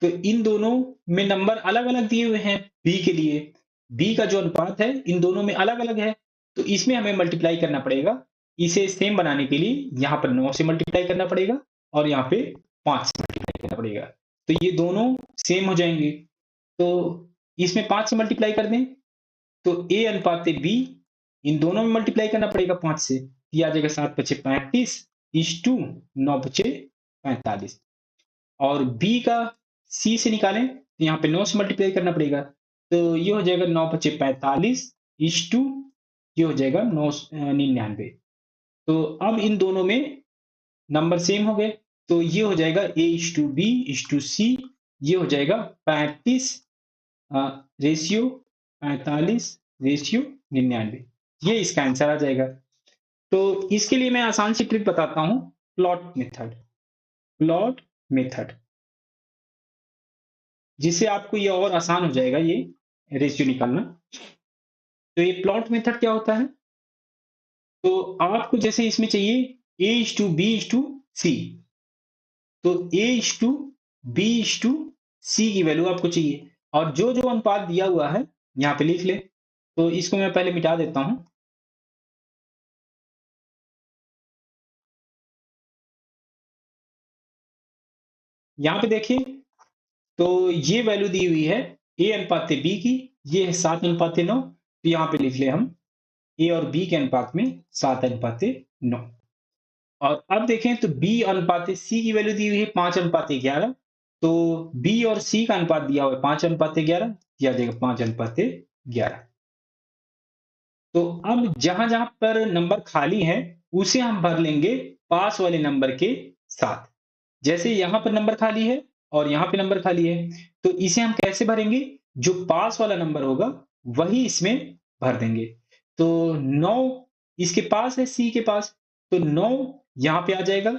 तो इन दोनों में नंबर अलग अलग दिए हुए हैं। बी के लिए बी का जो अनुपात है इन दोनों में अलग अलग है, तो इसमें हमें मल्टीप्लाई करना पड़ेगा। इसे सेम बनाने के लिए यहाँ पर 9 से मल्टीप्लाई करना पड़ेगा और यहाँ पे 5 से मल्टीप्लाई करना पड़ेगा, तो ये दोनों सेम हो जाएंगे। तो इसमें 5 से मल्टीप्लाई कर दें तो ए अनुपात बी, इन दोनों में मल्टीप्लाई करना पड़ेगा 5 से, ये आ जाएगा 7 पचे 35 इस टू 9 पचे 45, और बी का सी से निकालें तो यहाँ पे 9 से मल्टीप्लाई करना पड़ेगा, तो ये हो जाएगा 9 पचे 45 इस टू, ये हो जाएगा 99। तो अब इन दोनों में नंबर सेम हो गए, तो ये हो जाएगा ए इस टू बी इस टू सी, ये हो जाएगा 35 रेशियो 45 रेशियो 99, ये इसका आंसर आ जाएगा। तो इसके लिए मैं आसान सी ट्रिक बताता हूं, प्लॉट मेथड। प्लॉट मेथड जिससे आपको ये और आसान हो जाएगा ये रेशियो निकालना। तो ये प्लॉट मेथड क्या होता है, तो आपको जैसे इसमें चाहिए ए इस टू बी इस टू सी, तो ए इस टू बी इस टू सी की वैल्यू आपको चाहिए, और जो जो अनुपात दिया हुआ है यहाँ पे लिख ले। तो इसको मैं पहले मिटा देता हूं। यहाँ पे देखिए, तो ये वैल्यू दी हुई है ए अनुपात बी की, ये है 7:9, तो यहाँ पे लिख ले हम ए और बी के अनुपात में 7:9। और अब देखें तो बी अनुपात सी की वैल्यू दी हुई है 5:11, तो बी और सी का अनुपात दिया हुआ है 5:11, दिया जाएगा 5:11। तो अब जहां जहां पर नंबर खाली है उसे हम भर लेंगे पास वाले नंबर के साथ। जैसे यहां पर नंबर खाली है और यहां पे नंबर खाली है, तो इसे हम कैसे भरेंगे, जो पास वाला नंबर होगा वही इसमें भर देंगे। तो 9 इसके पास है सी के पास, तो 9 यहां पे आ जाएगा।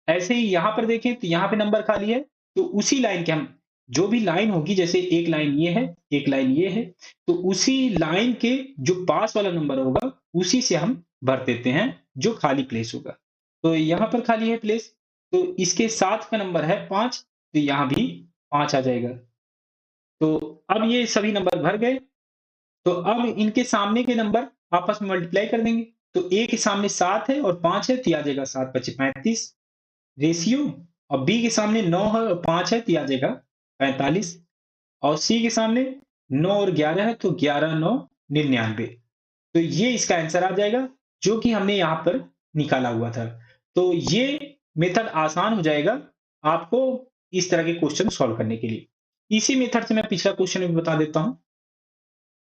ऐसे ही यहां पर देखें तो यहां पे नंबर खाली है, तो उसी लाइन के हम जो भी लाइन होगी, जैसे एक लाइन ये है एक लाइन ये है, तो उसी लाइन के जो पास वाला नंबर होगा उसी से हम भर देते हैं जो खाली प्लेस होगा। तो यहां पर खाली है प्लेस, तो इसके साथ का नंबर है 5, तो यहां भी 5 आ जाएगा। तो अब ये सभी नंबर भर गए, तो अब इनके सामने के नंबर आपस में मल्टीप्लाई कर देंगे। तो ए के सामने 7 है और 5 है, तो ये आ जाएगा 7 पचे 35 रेशियो, और बी के सामने 9 है और 5 है, तो ये आ जाएगा 45, और सी के सामने 9 और 11 है, तो 11 9 99। तो ये इसका आंसर आ जाएगा जो कि हमने यहाँ पर निकाला हुआ था। तो ये मेथड आसान हो जाएगा आपको इस तरह के क्वेश्चन सॉल्व करने के लिए। इसी मेथड से मैं पिछला क्वेश्चन भी बता देता हूं।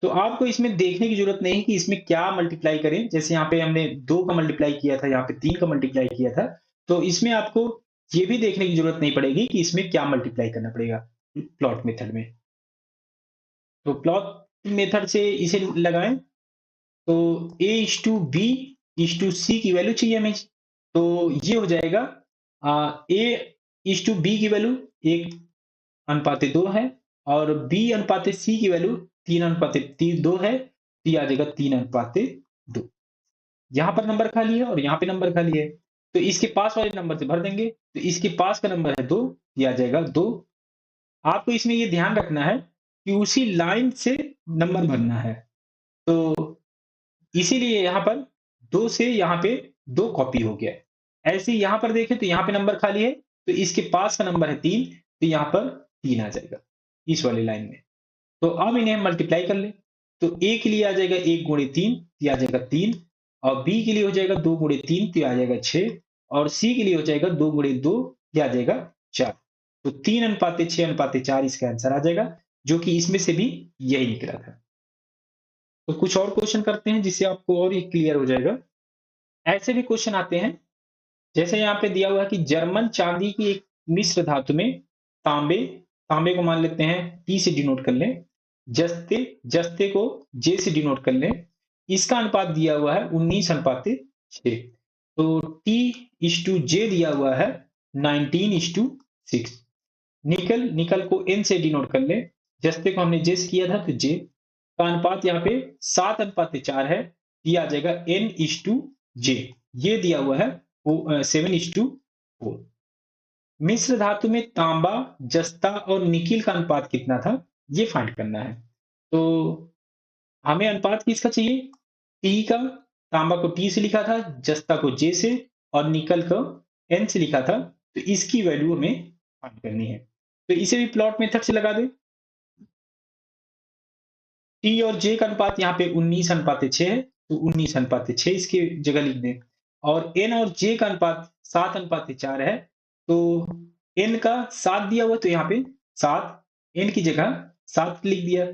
तो आपको इसमें देखने की जरूरत नहीं कि इसमें क्या मल्टीप्लाई करें। जैसे यहाँ पे हमने 2 का मल्टीप्लाई किया था, यहाँ पे 3 का मल्टीप्लाई किया था, तो इसमें आपको ये भी देखने की जरूरत नहीं पड़ेगी कि इसमें क्या मल्टीप्लाई करना पड़ेगा प्लॉट मेथड में। तो प्लॉट मेथड से इसे लगाएं, तो ए इस टू बी इस टू सी की वैल्यू चाहिए हमें, तो ये हो जाएगा ए इस टू बी की वैल्यू 1:2 है, और बी अनुपात सी की वैल्यू 3:2 है, तो ये आ जाएगा 3:2। यहाँ पर नंबर खाली है और यहाँ पे नंबर खाली है, तो इसके पास वाले नंबर से भर देंगे। तो इसके पास का नंबर है 2, ये आ जाएगा 2। आपको इसमें ये ध्यान रखना है कि उसी लाइन से नंबर भरना है, तो इसीलिए यहाँ पर 2 से यहाँ पे 2 कॉपी हो गया। ऐसे ही यहाँ पर देखें तो यहाँ पे नंबर खाली है, तो इसके पास का नंबर है 3, तो यहाँ पर 3 आ जाएगा इस वाली लाइन में। तो अब इन्हें मल्टीप्लाई कर ले, तो ए के लिए आ जाएगा 1 गुणे 3, ये आ जाएगा 3, और बी के लिए हो जाएगा 2 गुणे 3, तो ये आ जाएगा 6, और सी के लिए हो जाएगा 2 गुणे 2, ये आ जाएगा 4। तो 3:6:4 इसका आंसर आ जाएगा। जो कि इसमें से भी यही निकला था। तो कुछ और क्वेश्चन करते हैं जिससे आपको और ये क्लियर हो जाएगा। ऐसे भी क्वेश्चन आते हैं, जैसे यहाँ पे दिया हुआ है कि जर्मन चांदी की एक मिश्र धातु में तांबे, तांबे को मान लेते हैं टी से डिनोट कर लें, जस्ते, जस्ते को जे से डिनोट कर लें। इसका अनुपात दिया हुआ है 19:6। तो टी इज टू जे दिया हुआ है 19:6। निकल, निकल को एन से डिनोट कर लें, जस्ते को हमने जे से किया था तो जे का अनुपात यहाँ पे 7:4 है, ये आ जाएगा N/J। ये दिया हुआ है 7/4। मिश्र धातु में तांबा, जस्ता और निकिल का अनुपात कितना था, ये फाइंड करना है। तो हमें अनुपात किसका चाहिए, टी का। तांबा को टी से लिखा था, जस्ता को जे से और निकल को एन से लिखा था। तो इसकी वैल्यू हमें फाइंड करनी है। तो इसे भी प्लॉट मेथड से लगा दे। टी और जे का अनुपात यहाँ पे 19:6 है, तो 19:6 इसकी जगह लिख दें। और एन और जे का अनुपात 7:4 है, तो एन का 7 दिया हुआ तो यहाँ पे 7, एन की जगह 7 लिख दिया।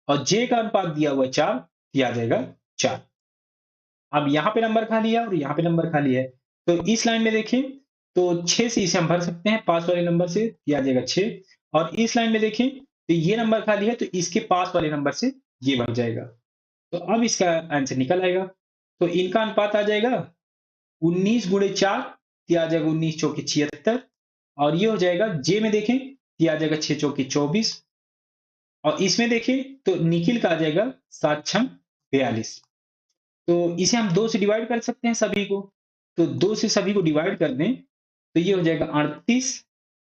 और जे का अनुपात दिया हुआ 4, ये आ जाएगा 4। अब यहाँ पे नंबर खाली है और यहाँ पे नंबर खाली है। तो इस लाइन में देखें तो 6 से इसे हम भर सकते हैं, पास वाले नंबर से, ये आ जाएगा 6। और इस लाइन में देखें तो ये नंबर खाली है, तो इसके पास वाले नंबर से ये भर जाएगा। तो अब इसका आंसर निकल आएगा। तो इनका अनुपात आ जाएगा 19 × 4, ये आ जाएगा 19 चौके 76। और ये हो जाएगा जे में देखें, ये आ जाएगा 6 चौके 24। और इसमें देखें तो निखिल का आ जाएगा 7 छम 42। तो इसे हम 2 से डिवाइड कर सकते हैं सभी को। तो 2 से सभी को डिवाइड कर दें तो ये हो जाएगा 38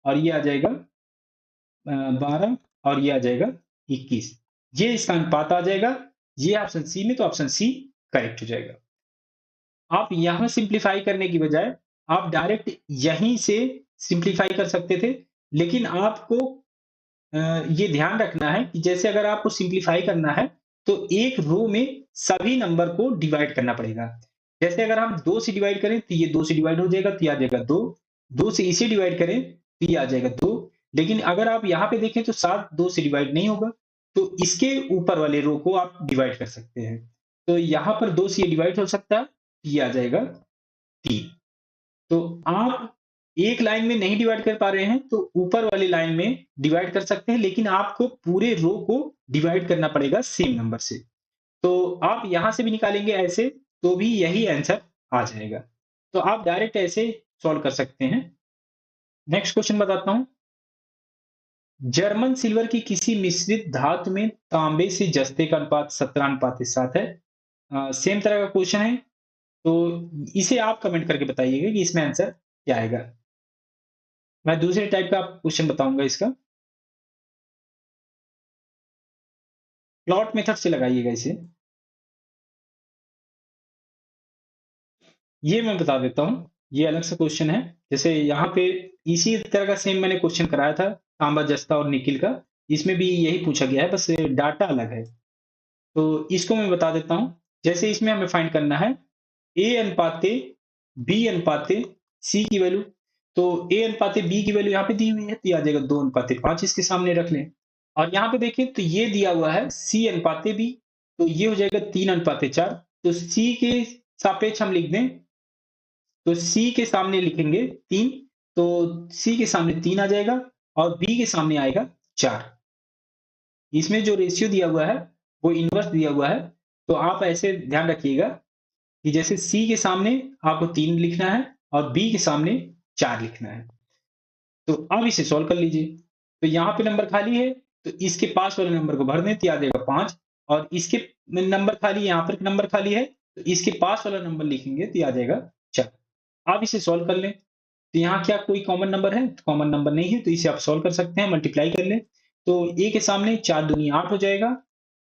और ये आ जाएगा 12 और ये आ जाएगा 21। ये इसका अनुपात आ जाएगा। ये ऑप्शन सी में, तो ऑप्शन सी करेक्ट हो जाएगा। आप यहां सिंप्लीफाई करने की बजाय आप डायरेक्ट यहीं से सिंप्लीफाई कर सकते थे, लेकिन आपको ये ध्यान रखना है कि जैसे अगर आपको सिंप्लीफाई करना है तो एक रो में सभी नंबर को डिवाइड करना पड़ेगा। जैसे अगर हम 2 से डिवाइड करें तो ये 2 से डिवाइड हो जाएगा, तो ये आ जाएगा 2। 2 से इसे डिवाइड करें तो ये आ जाएगा 2। लेकिन अगर आप यहाँ पे देखें तो 7 2 से डिवाइड नहीं होगा, तो इसके ऊपर वाले रो को आप डिवाइड कर सकते हैं। तो यहाँ पर 2 से ये डिवाइड हो सकता है, ये आ जाएगा 3। तो आप एक लाइन में नहीं डिवाइड कर पा रहे हैं तो ऊपर वाली लाइन में डिवाइड कर सकते हैं, लेकिन आपको पूरे रो को डिवाइड करना पड़ेगा सेम नंबर से। तो आप यहां से भी निकालेंगे ऐसे तो भी यही आंसर आ जाएगा। तो आप डायरेक्ट ऐसे सॉल्व कर सकते हैं। नेक्स्ट क्वेश्चन बताता हूं। जर्मन सिल्वर की किसी मिश्रित धातु में तांबे से जस्ते का अनुपात 17:7 है। सेम तरह का क्वेश्चन है, तो इसे आप कमेंट करके बताइएगा कि इसमें आंसर क्या आएगा। मैं दूसरे टाइप का क्वेश्चन बताऊंगा इसका। प्लॉट मेथड से लगाइएगा इसे। ये मैं बता देता हूँ, ये अलग से क्वेश्चन है। जैसे यहाँ पे इसी तरह का सेम मैंने क्वेश्चन कराया था, तांबा, जस्ता और निकिल का। इसमें भी यही पूछा गया है, बस डाटा अलग है। तो इसको मैं बता देता हूँ। जैसे इसमें हमें फाइंड करना है ए अनुपाते बी अनुपाते सी की वैल्यू। तो ए अनुपाते बी की वैल्यू यहाँ पे दी हुई है, तो ये आ जाएगा 2:5 इसके सामने रख लें। और यहाँ पे देखिए तो ये दिया हुआ है सी अनुपाते बी, तो ये हो जाएगा 3:4। तो सी के सापेक्ष हम लिख दें, तो सी के सामने लिखेंगे 3, तो सी के सामने 3 आ जाएगा और बी के सामने आएगा 4। इसमें जो रेशियो दिया हुआ है वो इनवर्स दिया हुआ है। तो आप ऐसे ध्यान रखिएगा कि जैसे सी के सामने आपको 3 लिखना है और बी के सामने 4 लिखना है। तो अब इसे सॉल्व कर लीजिए। तो यहाँ पे नंबर खाली है, तो इसके पास वाले नंबर को भर दें, तो आ जाएगा 5। और इसके नंबर खाली है, यहाँ पर नंबर खाली है, तो इसके पास वाला नंबर लिखेंगे तो आ जाएगा 4। आप इसे सॉल्व कर लें। तो यहाँ क्या कोई कॉमन नंबर है? तो कॉमन नंबर नहीं है, तो इसे आप सॉल्व कर सकते हैं, मल्टीप्लाई कर लें। तो ए के सामने 4 दूनी 8 हो जाएगा,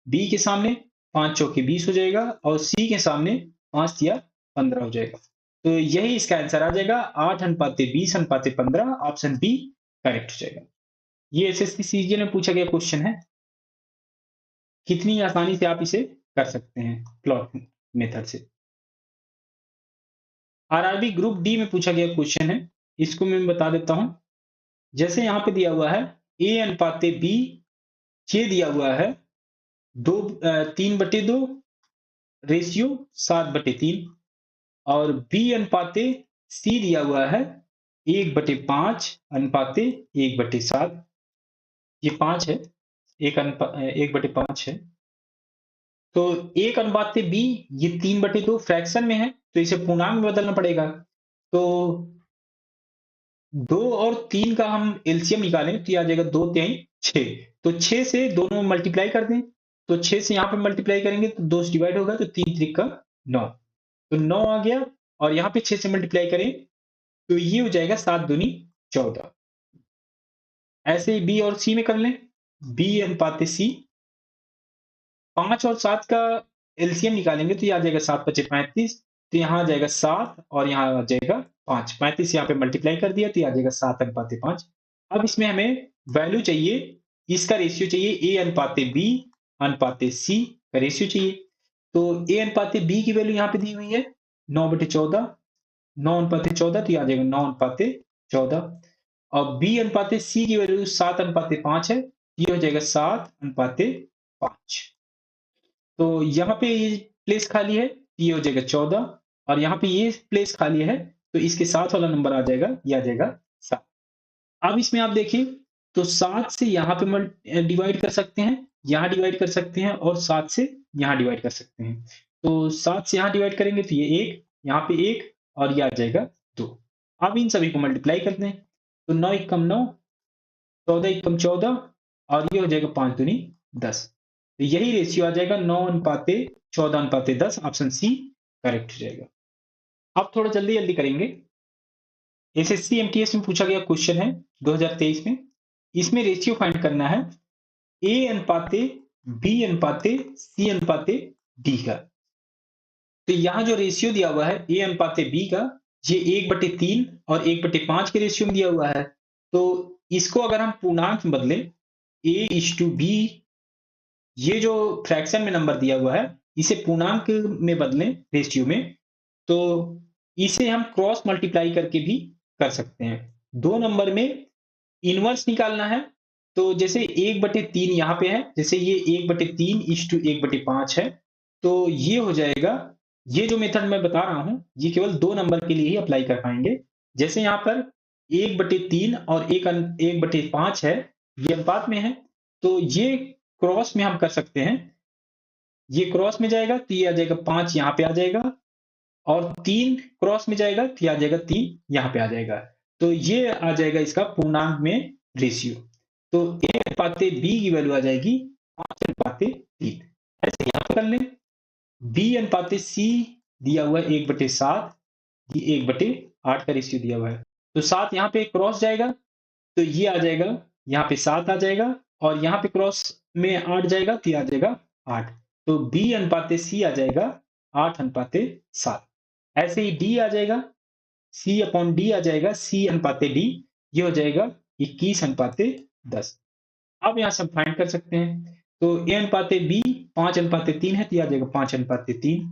बी के सामने 5 चौके 20 हो जाएगा और सी के सामने 5 तिया 15 हो जाएगा। तो यही इसका आंसर आ जाएगा 8:20:15। ऑप्शन बी करेक्ट हो जाएगा। ये एसएससी सीजीएल में पूछा गया क्वेश्चन है। कितनी आसानी से आप इसे कर सकते हैं प्लॉट मेथड से। आरआरबी ग्रुप डी में पूछा गया क्वेश्चन है, इसको मैं बता देता हूं। जैसे यहाँ पे दिया हुआ है ए अनुपाते बी ये दिया हुआ है 3/2 रेशियो 7/3 और बी अनुपाते सी दिया हुआ है 1/5 अनुपाते 1/7। ये 5 है, 1/5 है। तो 1/बी ये 3/2 फ्रैक्शन में है, तो इसे पूर्णांक में बदलना पड़ेगा। तो 2 और 3 का हम एलसीएम निकालें तो ये आ जाएगा 2 तिहाई 6। तो 6 से दोनों मल्टीप्लाई कर दें। तो 6 से यहाँ पे मल्टीप्लाई करेंगे तो 2 से डिवाइड होगा तो 3 त्रिक 9। तो 9 आ गया और यहाँ पे 6 से मल्टीप्लाई करें तो ये हो जाएगा 7 दूनी 14। ऐसे ही बी और सी में कर लें। बी अनुपाते सी 5 और 7 का एलसीएम निकालेंगे तो ये आ जाएगा 7×5 = 35। तो यहाँ आ जाएगा 7 और यहाँ आ जाएगा 5। 35 यहाँ पे मल्टीप्लाई कर दिया तो ये आ जाएगा 7/5। अब इसमें हमें वैल्यू चाहिए, इसका रेशियो चाहिए ए अनुपाते बी अनुपाते सी का रेशियो चाहिए। तो ए अनुपाते बी की वैल्यू यहाँ पे दी हुई है 9/14। 9/14 तो ये आ जाएगा 9/14। और बी अनुपाते सी की वैल्यू 7/5 है, ये हो जाएगा 7/5। तो यहाँ पे ये प्लेस खाली है, ये हो जाएगा 14 और यहाँ पे ये प्लेस खाली है, तो इसके साथ वाला नंबर आ जाएगा, ये आ जाएगा 7। अब इसमें आप देखिए तो 7 से यहाँ पे डिवाइड कर सकते हैं, यहाँ डिवाइड कर सकते हैं और 7 से यहाँ डिवाइड कर सकते हैं। तो 7 से यहाँ डिवाइड करेंगे तो ये 1, यहाँ पे 1 और ये आ जाएगा 2। अब इन सभी को मल्टीप्लाई कर दें तो 9 एकम 9, 14 एकम 14 और ये हो जाएगा 5 दूनी 10। तो यही रेशियो आ जाएगा 9:14:10। ऑप्शन सी करेक्ट हो जाएगा। अब थोड़ा जल्दी जल्दी करेंगे। एसएससी एमटीएस में पूछा गया क्वेश्चन है 2023 में। इसमें रेशियो फाइंड करना है ए अनुपाते बी अनुपाते सी अनुपाते डी का। तो यहाँ जो रेशियो दिया हुआ है ए अनुपाते बी का, ये 1/3 और 1/5 के रेशियो में दिया हुआ है। तो इसको अगर हम पूर्णांक में बदलें a/b, ये जो फ्रैक्शन में नंबर दिया हुआ है इसे पूर्णांक में बदलें रेशियो में, तो इसे हम क्रॉस मल्टीप्लाई करके भी कर सकते हैं। दो नंबर में इनवर्स निकालना है तो जैसे 1/3 यहाँ पे है, जैसे ये 1/3:1/5 है, तो ये हो जाएगा। ये जो मेथड मैं बता रहा हूं ये केवल 2 नंबर के लिए ही अप्लाई कर पाएंगे। जैसे यहाँ पर 1/3 और 1/5 है, ये अनुपात में है, तो ये क्रॉस में हम कर सकते हैं। ये क्रॉस में जाएगा तो ये आ जाएगा 5 यहाँ पे आ जाएगा और 3 क्रॉस में जाएगा तो ये आ जाएगा 3 यहाँ पे आ जाएगा। तो ये आ जाएगा इसका पूर्णांक में रेशियो। तो ए अनुपाते बी की वैल्यू आ जाएगी 5/3। ऐसे यहाँ पे कर लें। बी अनुपाते सी दिया हुआ है 1/7, ये 1/8 का रेशियो दिया हुआ है। तो 7 यहाँ पे क्रॉस जाएगा तो ये आ जाएगा, यहाँ पे 7 आ जाएगा और यहाँ पे क्रॉस में 8 जाएगा तो ये आ जाएगा 8। तो बी अनुपाते सी आ जाएगा 8/7। ऐसे ही डी आ जाएगा, C/D आ जाएगा C अनुपाते D, ये हो जाएगा 21/10। अब यहाँ से हम फाइंड कर सकते हैं। तो A अनुपाते B 5/3 है तो ये आ जाएगा 5/3।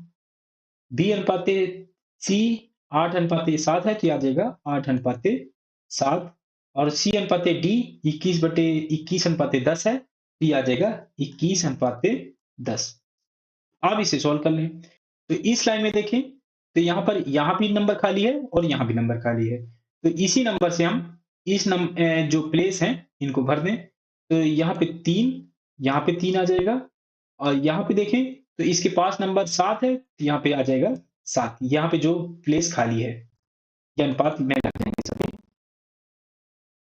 B अनुपाते C 8/7 है तो ये आ जाएगा 8/7 और C अनुपाते D 21/10 है तो ये आ जाएगा 21/10। अब इसे सॉल्व कर लें। तो इस लाइन में देखें तो यहाँ भी नंबर खाली है और यहाँ भी नंबर खाली है। तो इसी नंबर से हम इस जो प्लेस हैं इनको भर दें। तो यहाँ पे 3, यहाँ पे 3 आ जाएगा और यहाँ पे देखें तो इसके पास नंबर 7 है तो यहाँ पे आ जाएगा 7। यहाँ पे जो प्लेस खाली है ये अनुपात में लग जाएंगे सभी।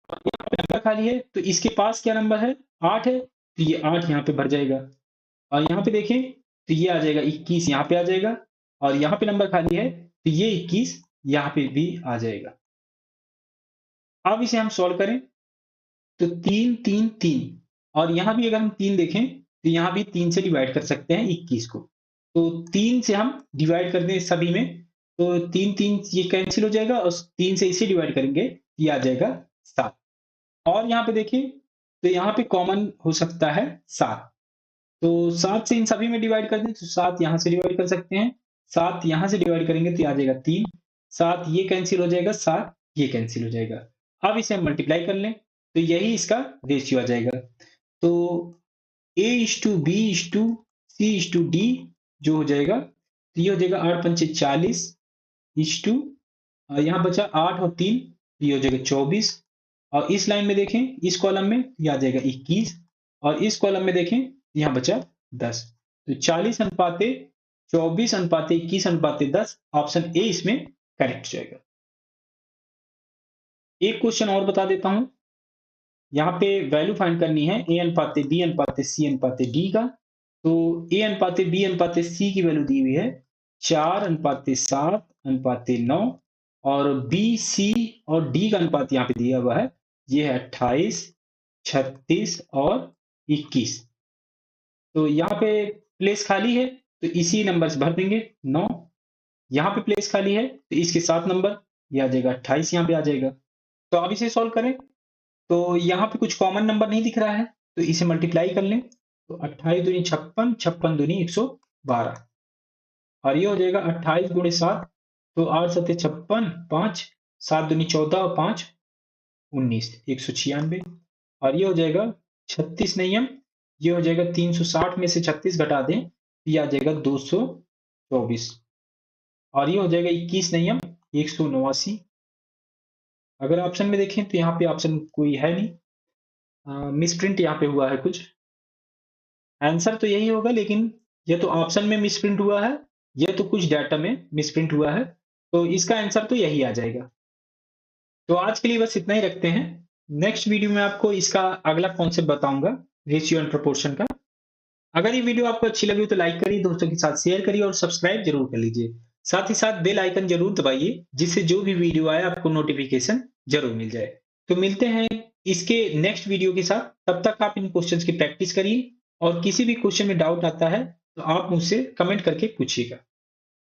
और यहाँ पे नंबर खाली है तो इसके पास क्या नंबर है 8 है तो ये 8 यहाँ पे भर जाएगा। और यहाँ पे देखें तो ये आ जाएगा 21 यहाँ पे आ जाएगा और यहाँ पे नंबर खाली है तो ये 21 यहाँ पे भी आ जाएगा। अब इसे हम सॉल्व करें तो 3 3 3 और यहाँ भी अगर हम 3 देखें तो यहाँ भी 3 से डिवाइड कर सकते हैं 21 को। तो 3 से हम डिवाइड कर दें सभी में तो 3 3 ये कैंसिल हो जाएगा और 3 से इसे डिवाइड करेंगे ये आ जाएगा 7। और यहाँ पे देखिए तो यहाँ पे कॉमन हो सकता है 7। तो 7 से इन सभी में डिवाइड कर दें तो 7 यहाँ से डिवाइड कर सकते हैं, 7 यहाँ से डिवाइड करेंगे तो आ जाएगा 3, 7 ये कैंसिल हो जाएगा, 7 ये कैंसिल हो जाएगा। अब इसे हम मल्टीप्लाई कर लें तो यही इसका रेशियो आ जाएगा। तो A/B/C/D जो हो जाएगा, तो ये हो जाएगा 8 पंचे 40 इज टू यहाँ बचा 8 और 3, ये हो जाएगा 24। और इस लाइन में देखें, इस कॉलम में ये आ जाएगा 21 और इस कॉलम में देखें यहाँ बचा 10। तो 40 अनुपाते 24 अनुपाते 21 अनुपाते 10, ऑप्शन ए इसमें करेक्ट हो जाएगा। एक क्वेश्चन और बता देता हूं, यहाँ पे वैल्यू फाइंड करनी है ए अनुपाते बी अनुपाते सी अनुपाते डी का। तो ए अनुपाते बी अनुपाते सी की वैल्यू दी हुई है 4 अनुपाते 7 अनुपाते 9 और बी सी और डी का अनुपात यहाँ पे दिया हुआ है, ये है 28 36 और 21। तो यहाँ पे प्लेस खाली है तो इसी नंबर से भर देंगे 9। यहाँ पे प्लेस खाली है तो इसके 7 नंबर, ये आ जाएगा 28 यहाँ पे आ जाएगा। तो अब इसे सॉल्व करें तो यहाँ पे कुछ कॉमन नंबर नहीं दिख रहा है तो इसे मल्टीप्लाई कर लें। तो 28 दूनी 56, 56 दूनी 112 और ये हो जाएगा 28 गुणे 7, तो 8 सत्ते 56, 5 7 दूनी 14 और 5 19, 196 और ये हो जाएगा 36 नियम, ये हो जाएगा 360 में से 36 घटा दें, ये आ जाएगा 224 और ये हो जाएगा 21 नियम 189। अगर ऑप्शन में देखें तो यहाँ पे ऑप्शन कोई है नहीं, मिसप्रिंट यहाँ पे हुआ है कुछ। आंसर तो यही होगा लेकिन ये तो ऑप्शन में मिसप्रिंट हुआ है, ये तो कुछ डाटा में मिसप्रिंट हुआ है, तो इसका आंसर तो यही आ जाएगा। तो आज के लिए बस इतना ही रखते हैं। नेक्स्ट वीडियो में आपको इसका अगला कॉन्सेप्ट बताऊंगा, रेशियो एंड प्रोपोर्शन का। अगर ये वीडियो आपको अच्छी लगी तो लाइक करिए, दोस्तों के साथ शेयर करिए और सब्सक्राइब जरूर कर लीजिए। साथ ही साथ बेल आइकन जरूर दबाइए जिससे जो भी वीडियो आए आपको नोटिफिकेशन जरूर मिल जाए। तो मिलते हैं इसके नेक्स्ट वीडियो के साथ, तब तक आप इन क्वेश्चंस की प्रैक्टिस करिए और किसी भी क्वेश्चन में डाउट आता है तो आप मुझसे कमेंट करके पूछिएगा।